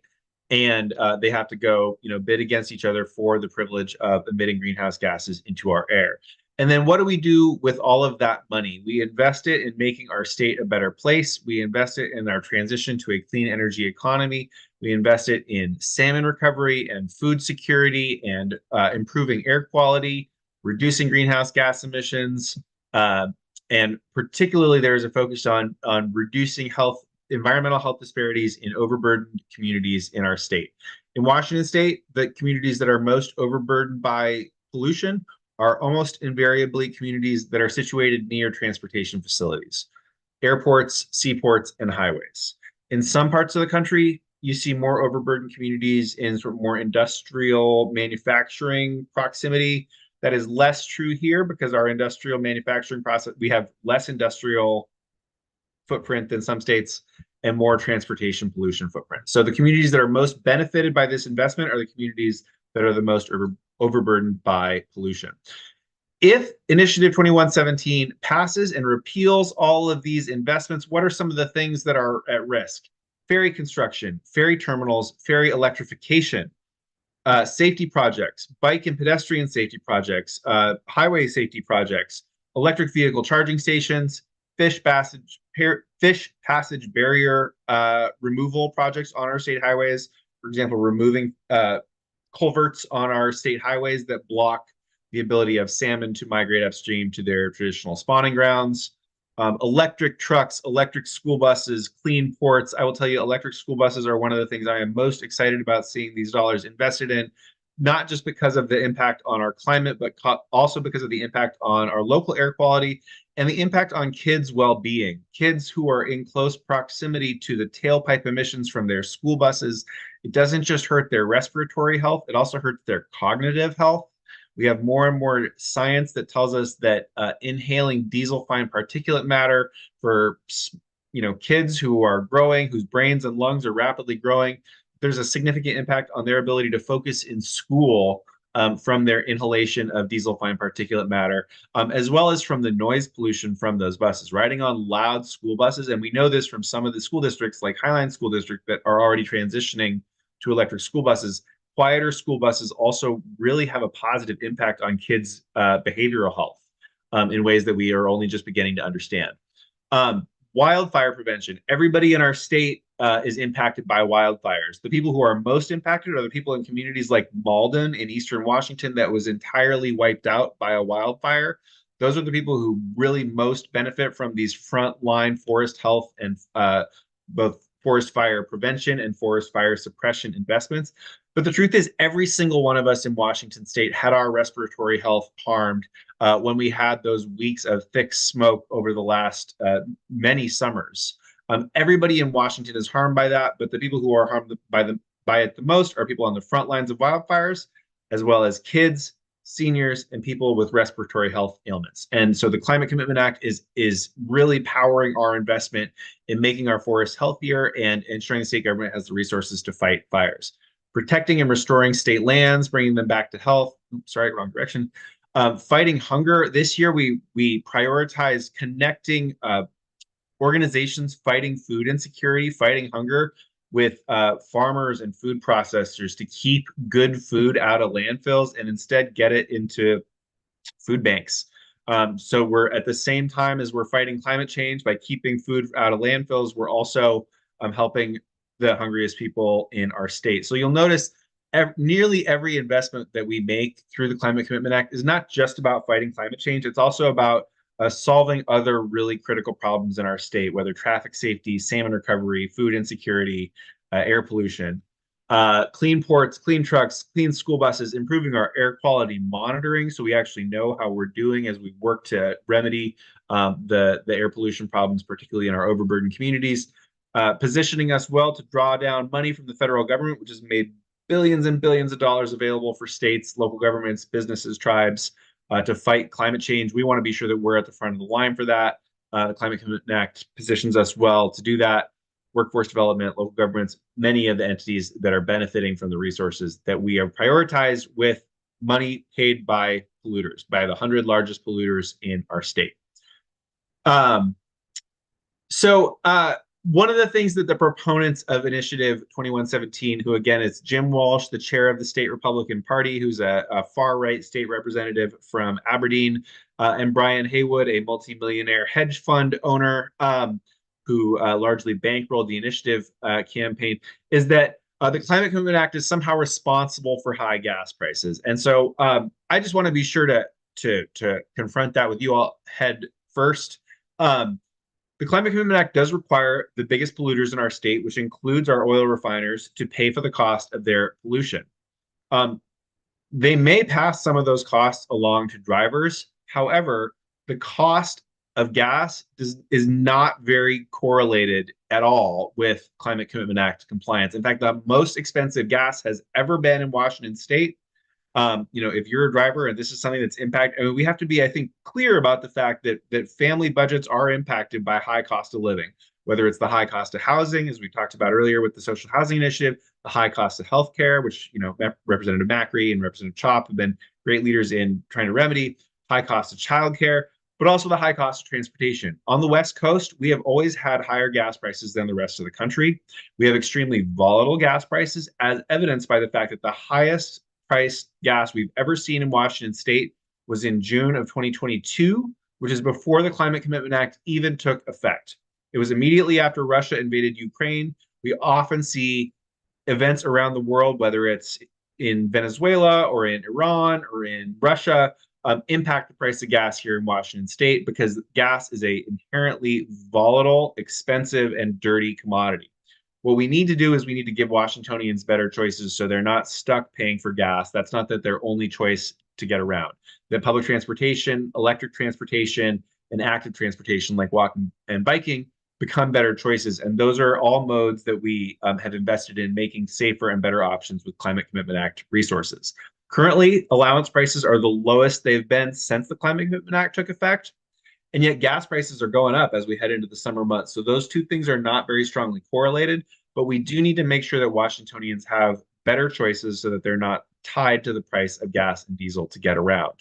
and they have to go, bid against each other for the privilege of emitting greenhouse gases into our air. And then what do we do with all of that money? We invest it in making our state a better place. We invest it in our transition to a clean energy economy. We invest it in salmon recovery and food security and improving air quality, reducing greenhouse gas emissions, and particularly there is a focus on reducing environmental health disparities in overburdened communities in our state. In Washington state, the communities that are most overburdened by pollution are almost invariably communities that are situated near transportation facilities, airports, seaports, and highways. In some parts of the country, you see more overburdened communities in sort of more industrial manufacturing proximity. That is less true here because our industrial manufacturing process, we have less industrial footprint than some states and more transportation pollution footprint. So the communities that are most benefited by this investment are the communities that are the most overburdened by pollution. If Initiative 2117 passes and repeals all of these investments, what are some of the things that are at risk? Ferry construction, ferry terminals, ferry electrification, safety projects, bike and pedestrian safety projects, highway safety projects, electric vehicle charging stations, fish passage barrier removal projects on our state highways. For example, removing culverts on our state highways that block the ability of salmon to migrate upstream to their traditional spawning grounds. Electric trucks, electric school buses, clean ports. I will tell you, electric school buses are one of the things I am most excited about seeing these dollars invested in. not just because of the impact on our climate, but also because of the impact on our local air quality and the impact on kids' well-being. Kids who are in close proximity to the tailpipe emissions from their school buses, it doesn't just hurt their respiratory health, it also hurts their cognitive health. We have more and more science that tells us that inhaling diesel fine particulate matter for kids who are growing, whose brains and lungs are rapidly growing, there's a significant impact on their ability to focus in school from their inhalation of diesel fine particulate matter, as well as from the noise pollution from those buses. Riding on loud school buses, and we know this from some of the school districts like Highline School District that are already transitioning to electric school buses. Quieter school buses also really have a positive impact on kids' behavioral health in ways that we are only just beginning to understand. Wildfire prevention. Everybody in our state is impacted by wildfires. The people who are most impacted are the people in communities like Malden in Eastern Washington that was entirely wiped out by a wildfire. Those are the people who really most benefit from these frontline forest health and both forest fire prevention and forest fire suppression investments. But the truth is, every single one of us in Washington state had our respiratory health harmed when we had those weeks of thick smoke over the last many summers. Everybody in Washington is harmed by that, but the people who are harmed by it the most are people on the front lines of wildfires, as well as kids, seniors, and people with respiratory health ailments. And so the Climate Commitment Act is really powering our investment in making our forests healthier and ensuring the state government has the resources to fight fires. Protecting and restoring state lands, bringing them back to health. Oops, sorry, wrong direction. Fighting hunger. This year, we prioritize connecting organizations fighting food insecurity, fighting hunger with farmers and food processors to keep good food out of landfills and instead get it into food banks. So we're at the same time as we're fighting climate change by keeping food out of landfills, we're also helping the hungriest people in our state. So you'll notice nearly every investment that we make through the Climate Commitment Act is not just about fighting climate change. It's also about solving other really critical problems in our state, whether traffic safety, salmon recovery, food insecurity, air pollution, clean ports, clean trucks, clean school buses, improving our air quality monitoring so we actually know how we're doing as we work to remedy the air pollution problems, particularly in our overburdened communities, positioning us well to draw down money from the federal government, which has made billions and billions of dollars available for states, local governments, businesses, tribes, to fight climate change. We want to be sure that we're at the front of the line for that. The Climate Commitment Act positions us well to do that. Workforce development, local governments, many of the entities that are benefiting from the resources that we have prioritized with money paid by polluters, by the 100 largest polluters in our state. One of the things that the proponents of Initiative 2117, who again is Jim Walsh, the chair of the state Republican Party, who's a far-right state representative from Aberdeen, and Brian Haywood, a multimillionaire hedge fund owner who largely bankrolled the Initiative campaign, is that the Climate Commitment Act is somehow responsible for high gas prices. And so I just want to be sure to confront that with you all head first. The Climate Commitment Act does require the biggest polluters in our state, which includes our oil refiners, to pay for the cost of their pollution. They may pass some of those costs along to drivers. However, the cost of gas is not very correlated at all with Climate Commitment Act compliance. In fact, the most expensive gas has ever been in Washington state. If you're a driver and this is something that's impacted, I mean, we have to be, I think, clear about the fact that family budgets are impacted by high cost of living, whether it's the high cost of housing, as we talked about earlier with the Social Housing Initiative, the high cost of healthcare, which, Representative Macri and Representative Chop have been great leaders in trying to remedy, high cost of childcare, but also the high cost of transportation. On the West Coast, we have always had higher gas prices than the rest of the country. We have extremely volatile gas prices, as evidenced by the fact that the highest price gas we've ever seen in Washington state was in June of 2022, which is before the Climate Commitment Act even took effect. It was immediately after Russia invaded Ukraine. We often see events around the world, whether it's in Venezuela or in Iran or in Russia, impact the price of gas here in Washington state because gas is an inherently volatile, expensive, and dirty commodity. What we need to do is we need to give Washingtonians better choices so they're not stuck paying for gas. That's not that their only choice to get around. That public transportation, electric transportation, and active transportation like walking and biking become better choices. And those are all modes that we have invested in making safer and better options with Climate Commitment Act resources. Currently, allowance prices are the lowest they've been since the Climate Commitment Act took effect. And yet gas prices are going up as we head into the summer months. So those two things are not very strongly correlated, but we do need to make sure that Washingtonians have better choices so that they're not tied to the price of gas and diesel to get around.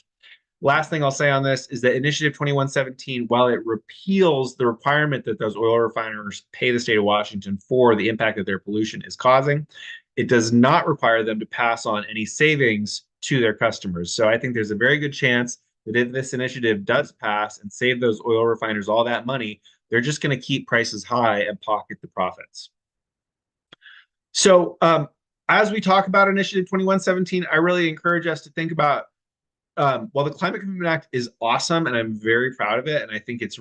Last thing I'll say on this is that Initiative 2117, while it repeals the requirement that those oil refiners pay the state of Washington for the impact that their pollution is causing, it does not require them to pass on any savings to their customers. So I think there's a very good chance that if this initiative does pass and save those oil refiners all that money, they're just going to keep prices high and pocket the profits. So as we talk about Initiative 2117, I really encourage us to think about, while the Climate Commitment Act is awesome, and I'm very proud of it, and I think it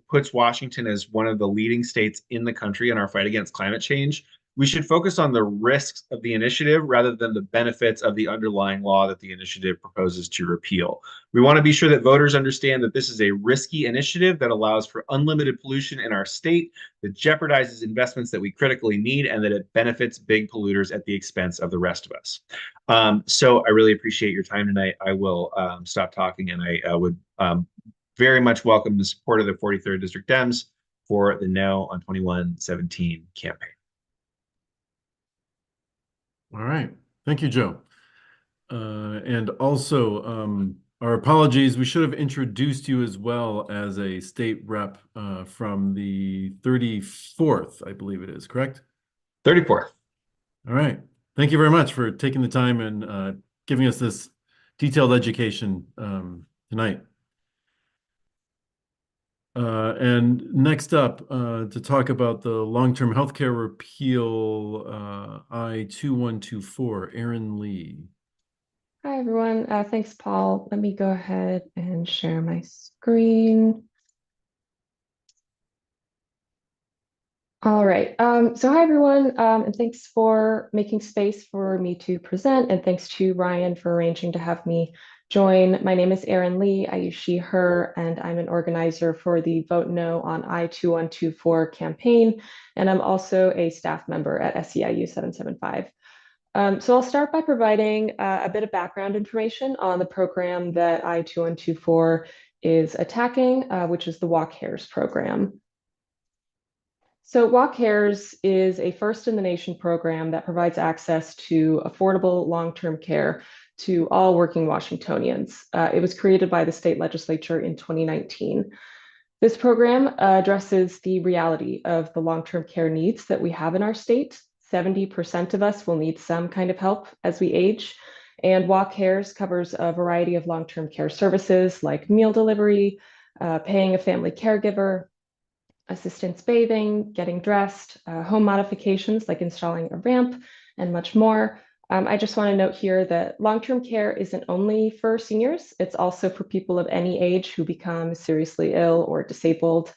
puts Washington as one of the leading states in the country in our fight against climate change, we should focus on the risks of the initiative rather than the benefits of the underlying law that the initiative proposes to repeal. We want to be sure that voters understand that this is a risky initiative that allows for unlimited pollution in our state, that jeopardizes investments that we critically need, and that it benefits big polluters at the expense of the rest of us. So I really appreciate your time tonight. I will stop talking, and I would very much welcome the support of the 43rd District Dems for the No on 2117 campaign. All right. Thank you, Joe. And also, our apologies. We should have introduced you as well as a state rep from the 34th, I believe it is, correct? 34th. All right. Thank you very much for taking the time and giving us this detailed education tonight. And next up, to talk about the long-term healthcare repeal, I-2124, Erin Lee. Hi, everyone. Thanks, Paul. Let me go ahead and share my screen. All right. So hi, everyone, and thanks for making space for me to present, and thanks to Ryan for arranging to have me join. My name is Erin Lee. I use she, her, and I'm an organizer for the Vote No on I-2124 campaign, and I'm also a staff member at SEIU 775. So I'll start by providing a bit of background information on the program that I-2124 is attacking, which is the Walk Cares program. So Walk Cares is a first-in-the-nation program that provides access to affordable long-term care to all working Washingtonians. It was created by the state legislature in 2019. This program addresses the reality of the long-term care needs that we have in our state. 70% of us will need some kind of help as we age, and Walk Cares covers a variety of long-term care services like meal delivery, paying a family caregiver, assistance bathing, getting dressed, home modifications like installing a ramp, and much more. I just want to note here that long-term care isn't only for seniors, it's also for people of any age who become seriously ill or disabled.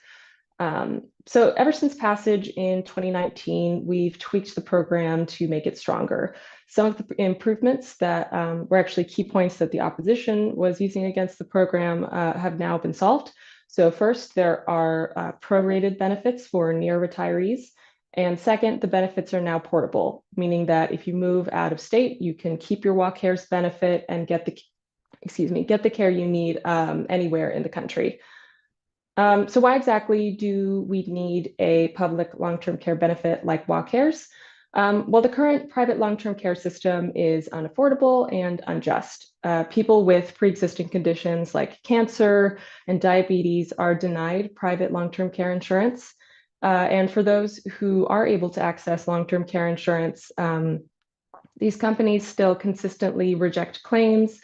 So ever since passage in 2019, we've tweaked the program to make it stronger. Some of the improvements that were actually key points that the opposition was using against the program have now been solved. So first, there are prorated benefits for near retirees. And second, the benefits are now portable, meaning that if you move out of state, you can keep your Walk Cares benefit and get the care you need anywhere in the country. So why exactly do we need a public long-term care benefit like Walk Cares? Well, the current private long-term care system is unaffordable and unjust. People with pre-existing conditions like cancer and diabetes are denied private long-term care insurance. And for those who are able to access long-term care insurance, these companies still consistently reject claims.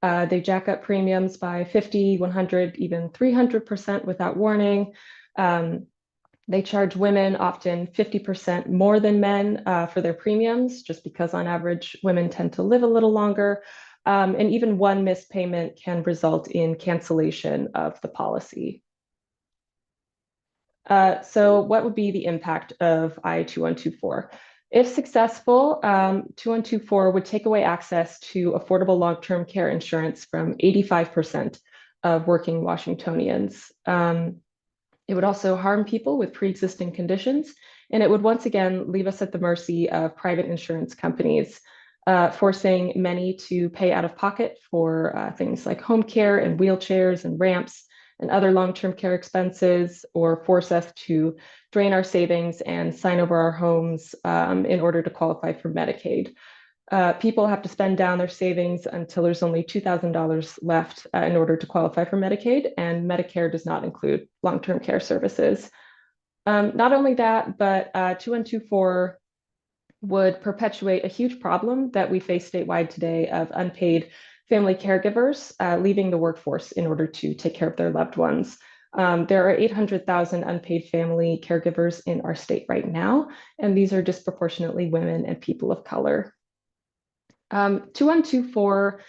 They jack up premiums by 50, 100, even 300% without warning. They charge women often 50% more than men for their premiums, just because on average, women tend to live a little longer. And even one missed payment can result in cancellation of the policy. So what would be the impact of I-2124? If successful, 2124 would take away access to affordable long-term care insurance from 85% of working Washingtonians. It would also harm people with pre-existing conditions, and it would once again leave us at the mercy of private insurance companies, forcing many to pay out of pocket for things like home care and wheelchairs and ramps and other long-term care expenses, or force us to drain our savings and sign over our homes in order to qualify for Medicaid. People have to spend down their savings until there's only $2,000 left in order to qualify for Medicaid, and Medicare does not include long-term care services. Not only that, but 2124 would perpetuate a huge problem that we face statewide today of unpaid family caregivers leaving the workforce in order to take care of their loved ones. There are 800,000 unpaid family caregivers in our state right now, and these are disproportionately women and people of color. 2124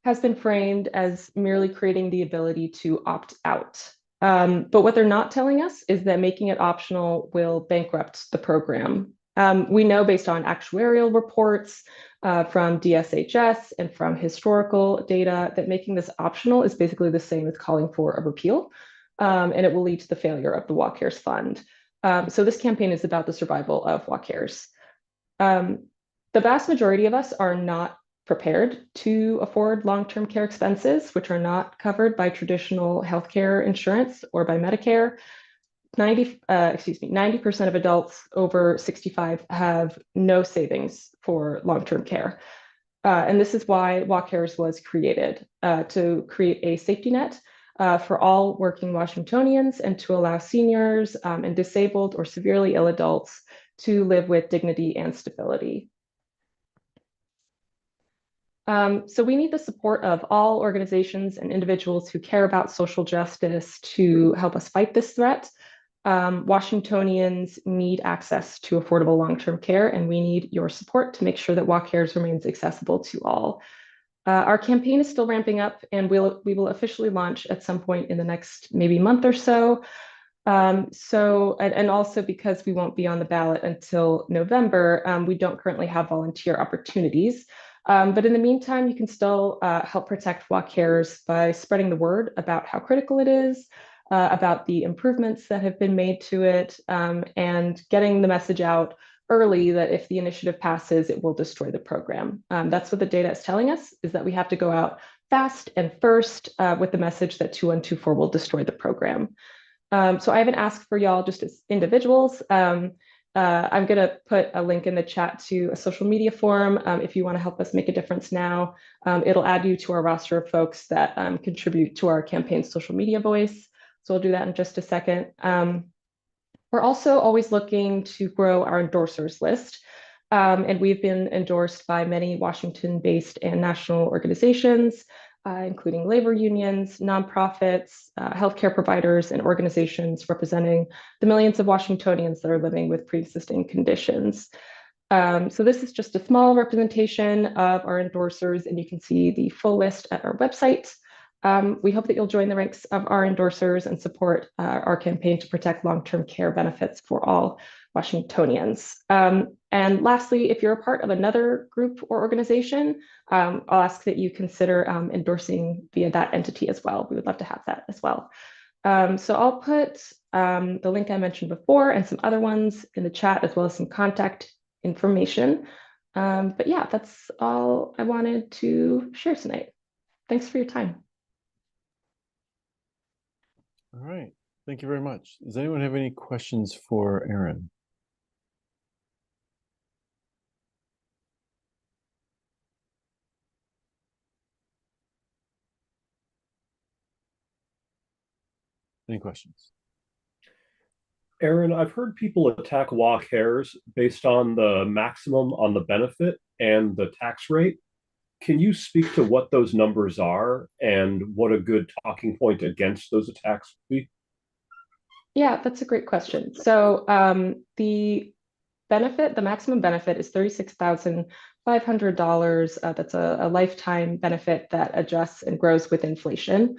has been framed as merely creating the ability to opt out. But what they're not telling us is that making it optional will bankrupt the program. We know based on actuarial reports from DSHS and from historical data that making this optional is basically the same as calling for a repeal, and it will lead to the failure of the WACARES fund. So this campaign is about the survival of WACARES. The vast majority of us are not prepared to afford long-term care expenses, which are not covered by traditional healthcare insurance or by Medicare. 90% of adults over 65 have no savings for long-term care. And this is why WACARES was created, to create a safety net for all working Washingtonians and to allow seniors and disabled or severely ill adults to live with dignity and stability. So we need the support of all organizations and individuals who care about social justice to help us fight this threat. Washingtonians need access to affordable long-term care, and we need your support to make sure that WACARES remains accessible to all. Our campaign is still ramping up, and we will officially launch at some point in the next maybe month or so. And also because we won't be on the ballot until November, we don't currently have volunteer opportunities. But in the meantime, you can still help protect WACARES by spreading the word about how critical it is, about the improvements that have been made to it, and getting the message out early that if the initiative passes, it will destroy the program. That's what the data is telling us, is that we have to go out fast and first with the message that 2124 will destroy the program. So I have an ask for y'all just as individuals. I'm going to put a link in the chat to a social media forum if you want to help us make a difference now. It'll add you to our roster of folks that contribute to our campaign's social media voice. So we'll do that in just a second. We're also always looking to grow our endorsers list. And we've been endorsed by many Washington-based and national organizations, including labor unions, nonprofits, healthcare providers, and organizations representing the millions of Washingtonians that are living with pre-existing conditions. So this is just a small representation of our endorsers, and you can see the full list at our website. We hope that you'll join the ranks of our endorsers and support our campaign to protect long-term care benefits for all Washingtonians. And lastly, if you're a part of another group or organization, I'll ask that you consider endorsing via that entity as well. We would love to have that as well. So I'll put the link I mentioned before and some other ones in the chat, as well as some contact information. But yeah, that's all I wanted to share tonight. Thanks for your time. All right. Thank you very much. Does anyone have any questions for Erin? Any questions? Erin, I've heard people attack WACARES based on the maximum on the benefit and the tax rate. Can you speak to what those numbers are and what a good talking point against those attacks would be? Yeah, that's a great question. So the benefit, the maximum benefit is $36,500. That's a lifetime benefit that adjusts and grows with inflation.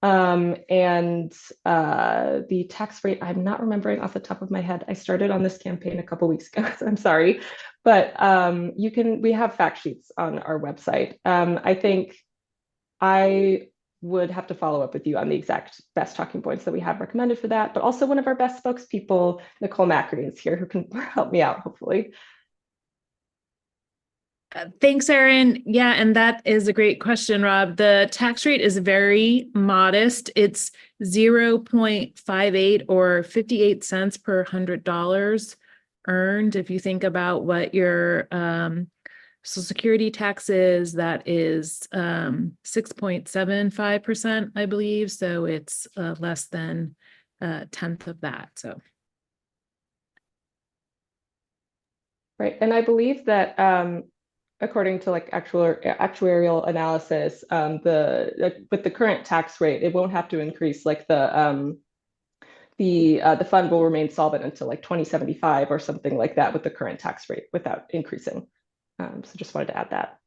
And the tax rate, I'm not remembering off the top of my head. I started on this campaign a couple weeks ago, so I'm sorry. But we have fact sheets on our website. I think I would have to follow up with you on the exact best talking points that we have recommended for that. But also one of our best spokespeople, Nicole Macri, is here who can help me out, hopefully. Thanks, Erin. Yeah, and that is a great question, Rob. The tax rate is very modest. It's 0.58 or 58 cents per $100 earned. If you think about what your Social Security tax is, that is 6.75%, I believe. So it's less than a tenth of that. So. Right, and I believe that according to like actuarial analysis, with the current tax rate, it won't have to increase. Like the fund will remain solvent until like 2075 or something like that with the current tax rate without increasing. So just wanted to add that.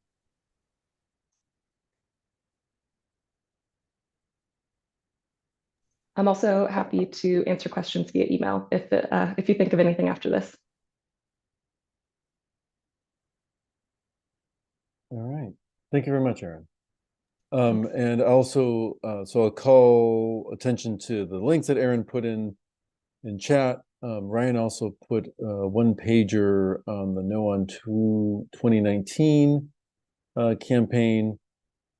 I'm also happy to answer questions via email if you think of anything after this. All right. Thank you very much, Erin. And also, so I'll call attention to the links that Erin put in chat. Ryan also put one pager on the No on 2019 campaign.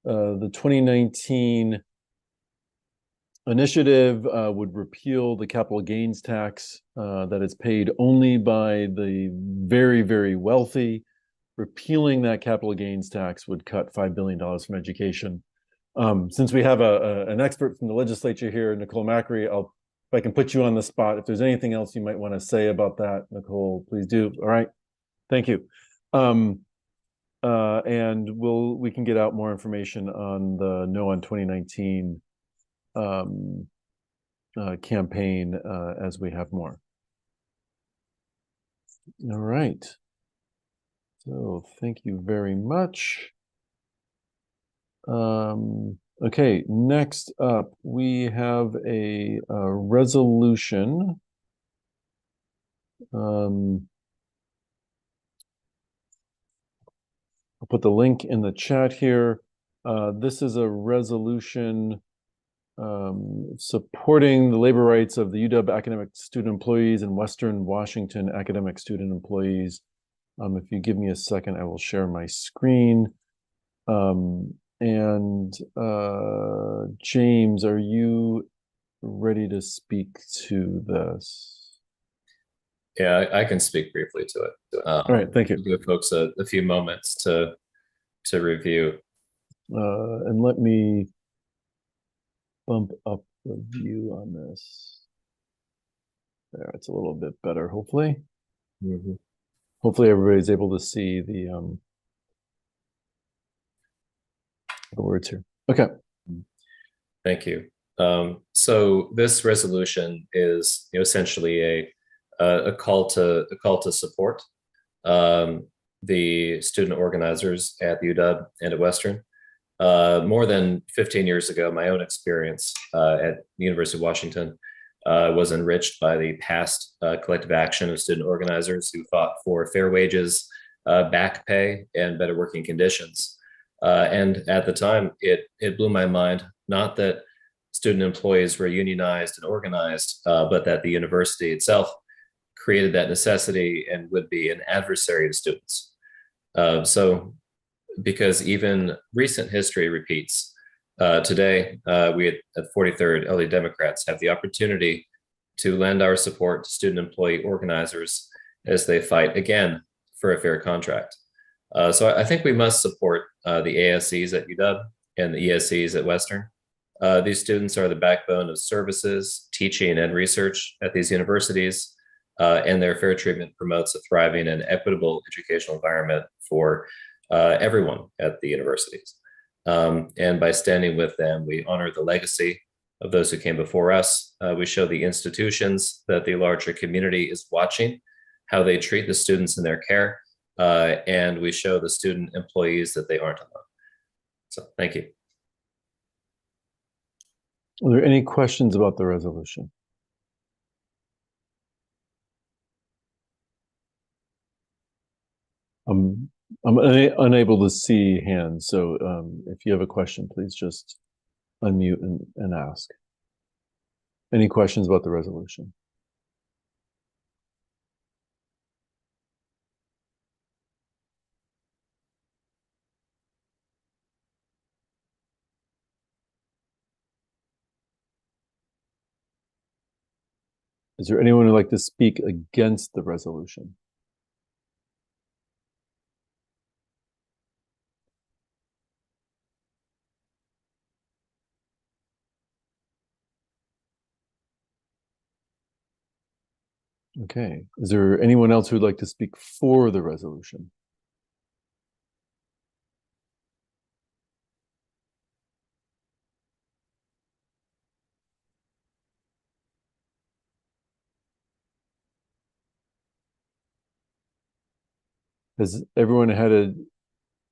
The 2019 initiative would repeal the capital gains tax that is paid only by the very, very wealthy. Repealing that capital gains tax would cut $5 billion from education. Since we have an expert from the legislature here, Nicole Macri, if I can put you on the spot, if there's anything else you might want to say about that, Nicole, please do. All right, thank you. And we can get out more information on the No on 2019 campaign as we have more. All right. So thank you very much. Okay, next up, we have a resolution. I'll put the link in the chat here. This is a resolution supporting the labor rights of the UW academic student employees and Western Washington academic student employees. If you give me a second, I will share my screen. James, are you ready to speak to this? Yeah, I can speak briefly to it. All right, thank you. Give folks a few moments to review. And let me bump up the view on this. There, it's a little bit better, hopefully. Mm-hmm. Hopefully everybody's able to see the words here. Okay. Thank you. So this resolution is essentially a call to support the student organizers at UW and at Western. More than 15 years ago, my own experience at the University of Washington was enriched by the past collective action of student organizers who fought for fair wages, back pay, and better working conditions. And at the time, it blew my mind, not that student employees were unionized and organized, but that the university itself created that necessity and would be an adversary to students. So because even recent history repeats, today, we at 43rd LA Democrats have the opportunity to lend our support to student employee organizers as they fight again for a fair contract. So I think we must support the ASCs at UW and the ESCs at Western. These students are the backbone of services, teaching, and research at these universities, and their fair treatment promotes a thriving and equitable educational environment for everyone at the universities. And by standing with them, we honor the legacy of those who came before us. We show the institutions that the larger community is watching, how they treat the students in their care, and we show the student employees that they aren't alone. So thank you. Are there any questions about the resolution? I'm unable to see hands, so if you have a question, please just unmute and ask. Any questions about the resolution? Is there anyone who'd like to speak against the resolution? Okay. Is there anyone else who'd like to speak for the resolution? Has everyone had an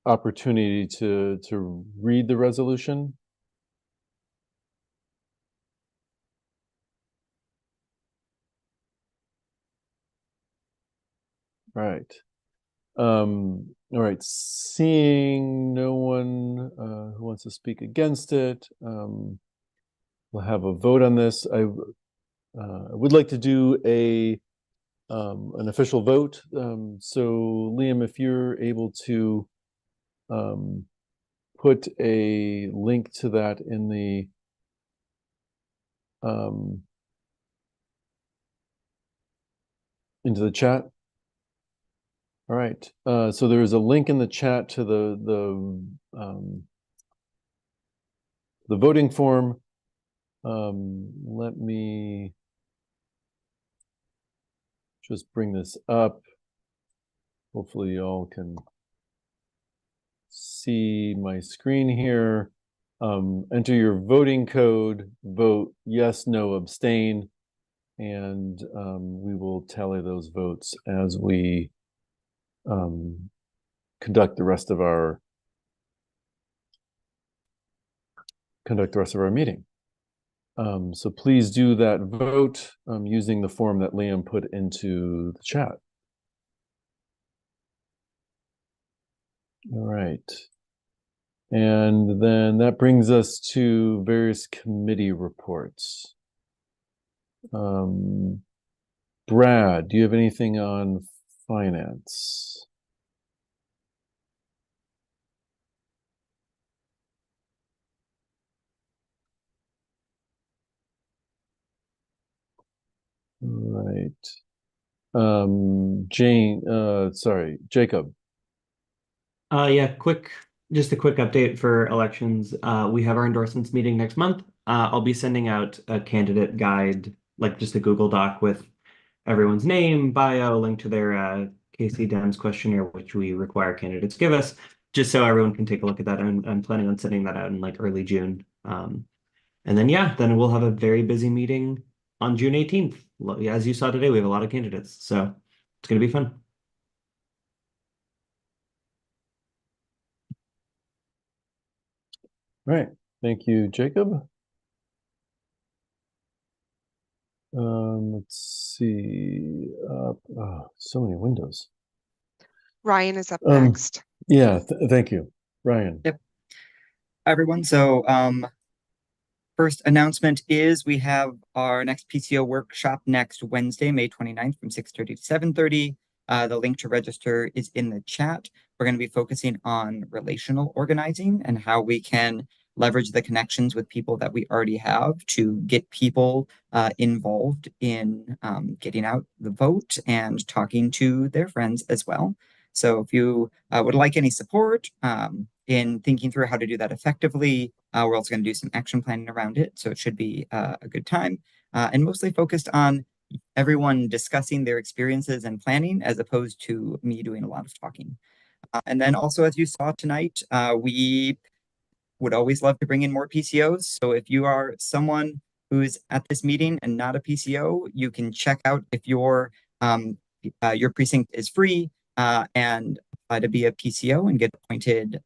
opportunity to read the resolution? Right. All right. Seeing no one who wants to speak against it, we'll have a vote on this. I would like to do an official vote. So Liam, if you're able to put a link to that in the into the chat. All right. So there is a link in the chat to the voting form. Let me just bring this up. Hopefully you all can see my screen here. Enter your voting code, vote yes, no, abstain, and we will tally those votes as we conduct the rest of our meeting. So please do that vote using the form that Liam put into the chat. All right. And then that brings us to various committee reports. Brad, do you have anything on finance? Right. Jacob. Yeah, just a quick update for elections. We have our endorsements meeting next month. I'll be sending out a candidate guide, like just a Google Doc with everyone's name, bio, link to their KC Dems questionnaire, which we require candidates give us, just so everyone can take a look at that. I'm planning on sending that out in like early June. And then we'll have a very busy meeting on June 18th. As you saw today, we have a lot of candidates, so it's going to be fun. Right. Thank you, Jacob. Let's see. So many windows. Ryan is up next. Yeah, thank you, Ryan. Yep. Hi, everyone. So first announcement is we have our next PCO workshop next Wednesday, May 29th from 6:30 to 7:30. The link to register is in the chat. We're going to be focusing on relational organizing and how we can leverage the connections with people that we already have to get people involved in getting out the vote and talking to their friends as well. So if you would like any support in thinking through how to do that effectively, we're also going to do some action planning around it. So it should be a good time and mostly focused on everyone discussing their experiences and planning as opposed to me doing a lot of talking. And then also, as you saw tonight, we would always love to bring in more PCOs. So if you are someone who's at this meeting and not a PCO, you can check out if your precinct is free and apply to be a PCO and get appointed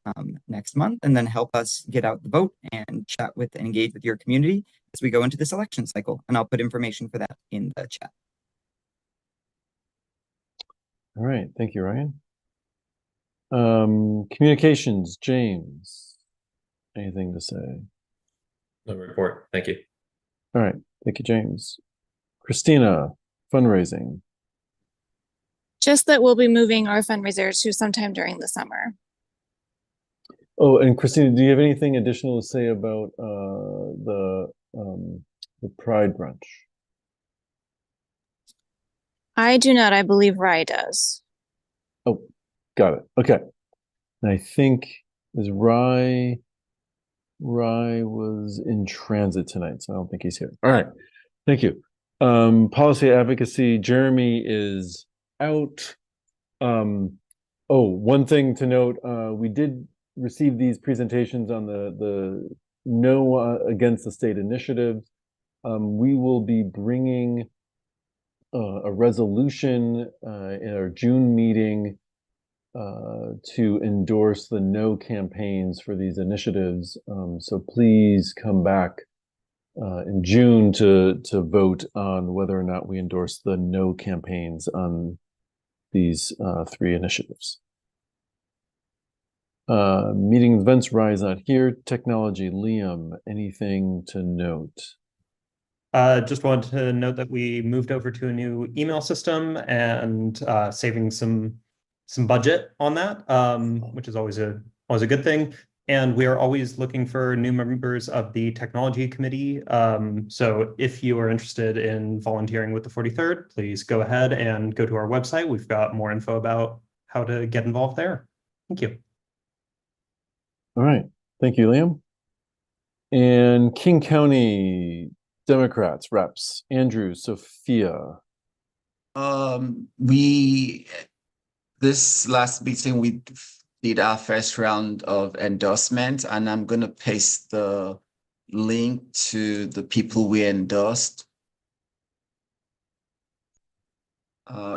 next month, and then help us get out the vote and chat with and engage with your community as we go into this election cycle. And I'll put information for that in the chat. All right, thank you, Ryan. Communications, James. Anything to say? No report. Thank you. All right, thank you, James. Christina, fundraising. Just that we'll be moving our fundraisers to sometime during the summer. Oh, and Christina, do you have anything additional to say about the Pride brunch? I do not. I believe Rye does. Oh, got it. Okay. And I think is Rye was in transit tonight, so I don't think he's here. All right. Thank you. Policy advocacy, Jeremy is out. One thing to note, we did receive these presentations on the no against the state initiatives. We will be bringing a resolution in our June meeting to endorse the no campaigns for these initiatives. So please come back in June to vote on whether or not we endorse the no campaigns on these 3 initiatives. Meeting events, Rise Not Here. Technology, Liam, anything to note? Just wanted to note that we moved over to a new email system and saving some budget on that, which is always a good thing. And we are always looking for new members of the technology committee. So if you are interested in volunteering with the 43rd, please go ahead and go to our website. We've got more info about how to get involved there. Thank you. All right. Thank you, Liam. And King County Democrats reps, Andrew, Sophia. This last meeting, we did our first round of endorsement, and I'm going to paste the link to the people we endorsed.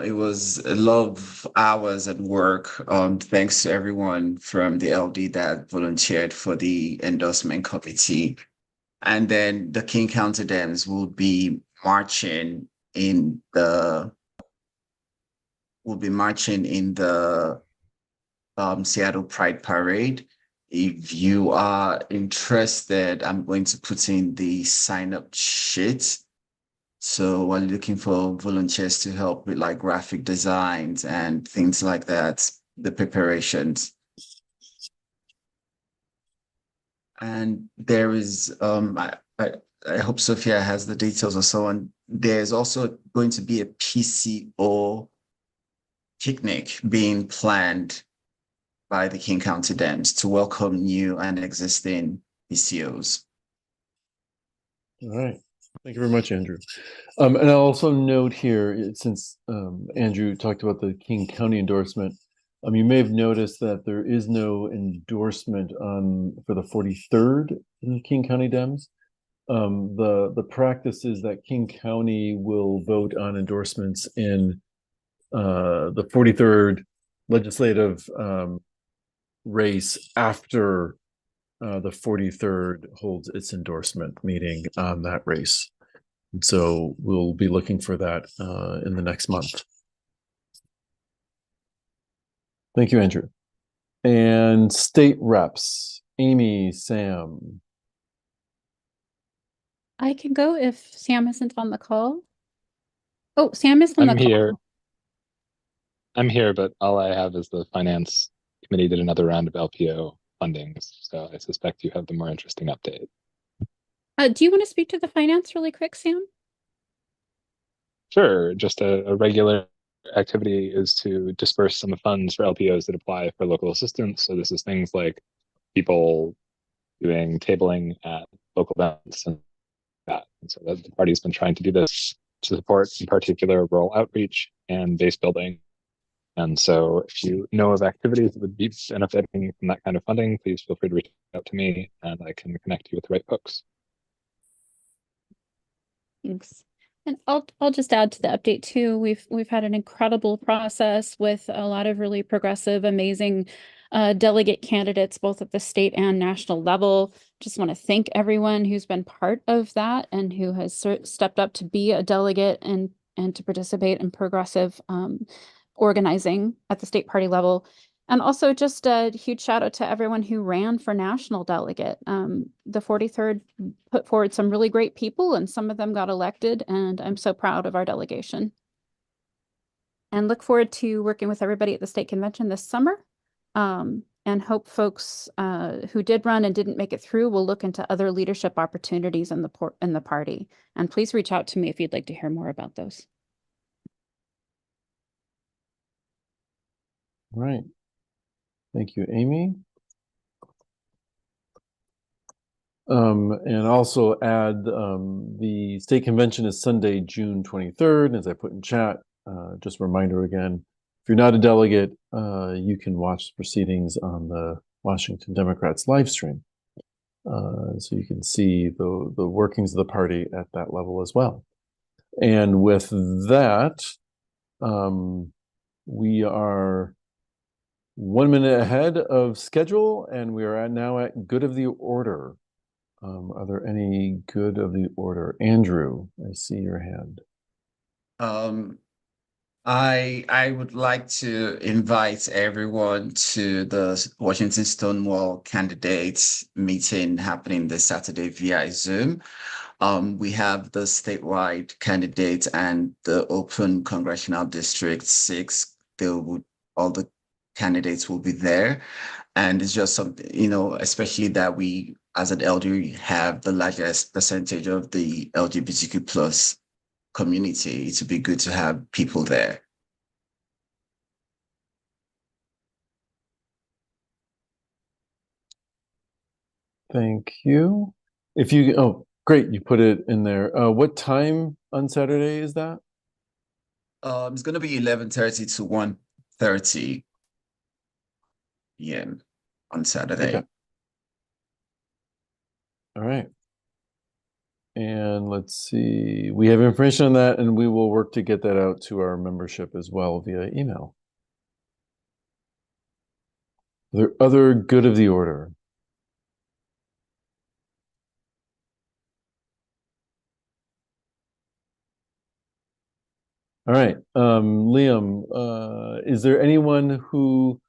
It was a lot of hours at work. Thanks to everyone from the LD that volunteered for the endorsement committee. And then the King County Dems will be marching in the Seattle Pride Parade. If you are interested, I'm going to put in the sign-up sheet. So we're looking for volunteers to help with like graphic designs and things like that, the preparations. And there is, I hope Sophia has the details or so on. There's also going to be a PCO picnic being planned by the King County Dems to welcome new and existing PCOs. All right. Thank you very much, Andrew. And I'll also note here, since Andrew talked about the King County endorsement, you may have noticed that there is no endorsement for the 43rd in King County Dems. The practice is that King County will vote on endorsements in the 43rd legislative race after the 43rd holds its endorsement meeting on that race. And so we'll be looking for that in the next month. Thank you, Andrew. And state reps, Amy, Sam. I can go if Sam isn't on the call. Oh, Sam is on the call. I'm here, but all I have is the finance committee did another round of LPO fundings, so I suspect you have the more interesting update. Do you want to speak to the finance really quick, Sam? Sure, just a regular activity is to disperse some funds for LPOs that apply for local assistance. So this is things like people doing tabling at local events and that. And so the party's been trying to do this to support, in particular, rural outreach and base building. And so if you know of activities that would be benefiting from that kind of funding, please feel free to reach out to me and I can connect you with the right folks. Thanks. And I'll just add to the update too. We've had an incredible process with a lot of really progressive, amazing delegate candidates, both at the state and national level. just want to thank everyone who's been part of that and who has stepped up to be a delegate and to participate in progressive organizing at the state party level. And also just a huge shout out to everyone who ran for national delegate. The 43rd put forward some really great people and some of them got elected, and I'm so proud of our delegation. And look forward to working with everybody at the state convention this summer. And hope folks who did run and didn't make it through will look into other leadership opportunities in the party. And please reach out to me if you'd like to hear more about those. All right. Thank you, Amy. And also add the state convention is Sunday, June 23rd. As I put in chat, just a reminder again, if you're not a delegate, you can watch the proceedings on the Washington Democrats live stream. So you can see the workings of the party at that level as well. And with that, we are 1 minute ahead of schedule, and we are now at good of the order. Are there any good of the order? Andrew, I see your hand. I would like to invite everyone to the Washington Stonewall candidates meeting happening this Saturday via Zoom. We have the statewide candidates and the open congressional district 6. All the candidates will be there. And it's just something, you know, especially that we, as an LD, have the largest percentage of the LGBTQ plus community. It would be good to have people there. Thank you. If you, oh, great, you put it in there. What time on Saturday is that? It's going to be 11:30 to 1:30 p.m. on Saturday. Okay. All right. And let's see, we have information on that, and we will work to get that out to our membership as well via email. Are there other good of the order? All right, Liam, is there anyone who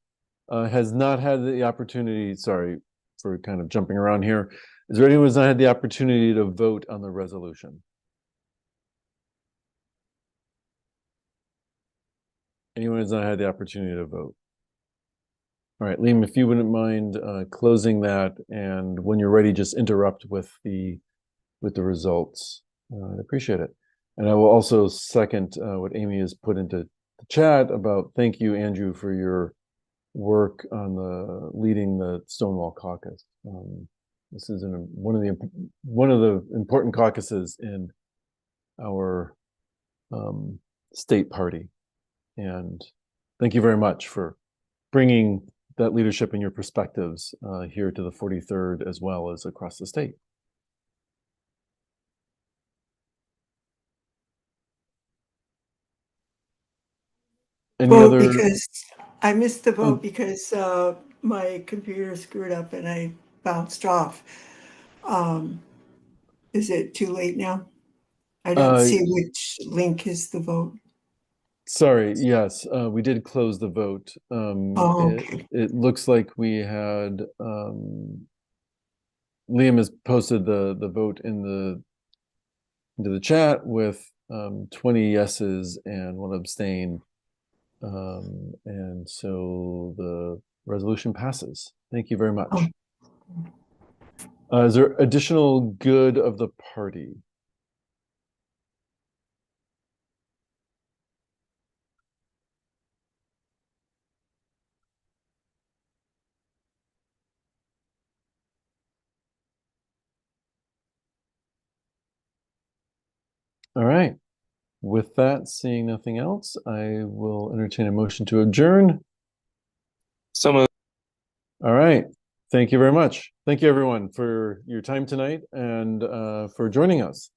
has not had the opportunity, sorry for kind of jumping around here, is there anyone who's not had the opportunity to vote on the resolution? Anyone who's not had the opportunity to vote? All right, Liam, if you wouldn't mind closing that, and when you're ready, just interrupt with the results. I'd appreciate it. And I will also second what Amy has put into the chat about thank you, Andrew, for your work on leading the Stonewall Caucus. This is one of the important caucuses in our state party, and thank you very much for bringing that leadership and your perspectives here to the 43rd as well as across the state. Because I missed the vote because my computer screwed up and I bounced off. Is it too late now? I don't see which link is the vote. Sorry, yes, we did close the vote. Okay. It looks like we had Liam has posted the vote into the chat with 20 yeses and 1 abstain. And so the resolution passes. Thank you very much. Is there additional good of the party? All right. With that, seeing nothing else, I will entertain a motion to adjourn. So moved. All right. Thank you very much. Thank you, everyone, for your time tonight and for joining us.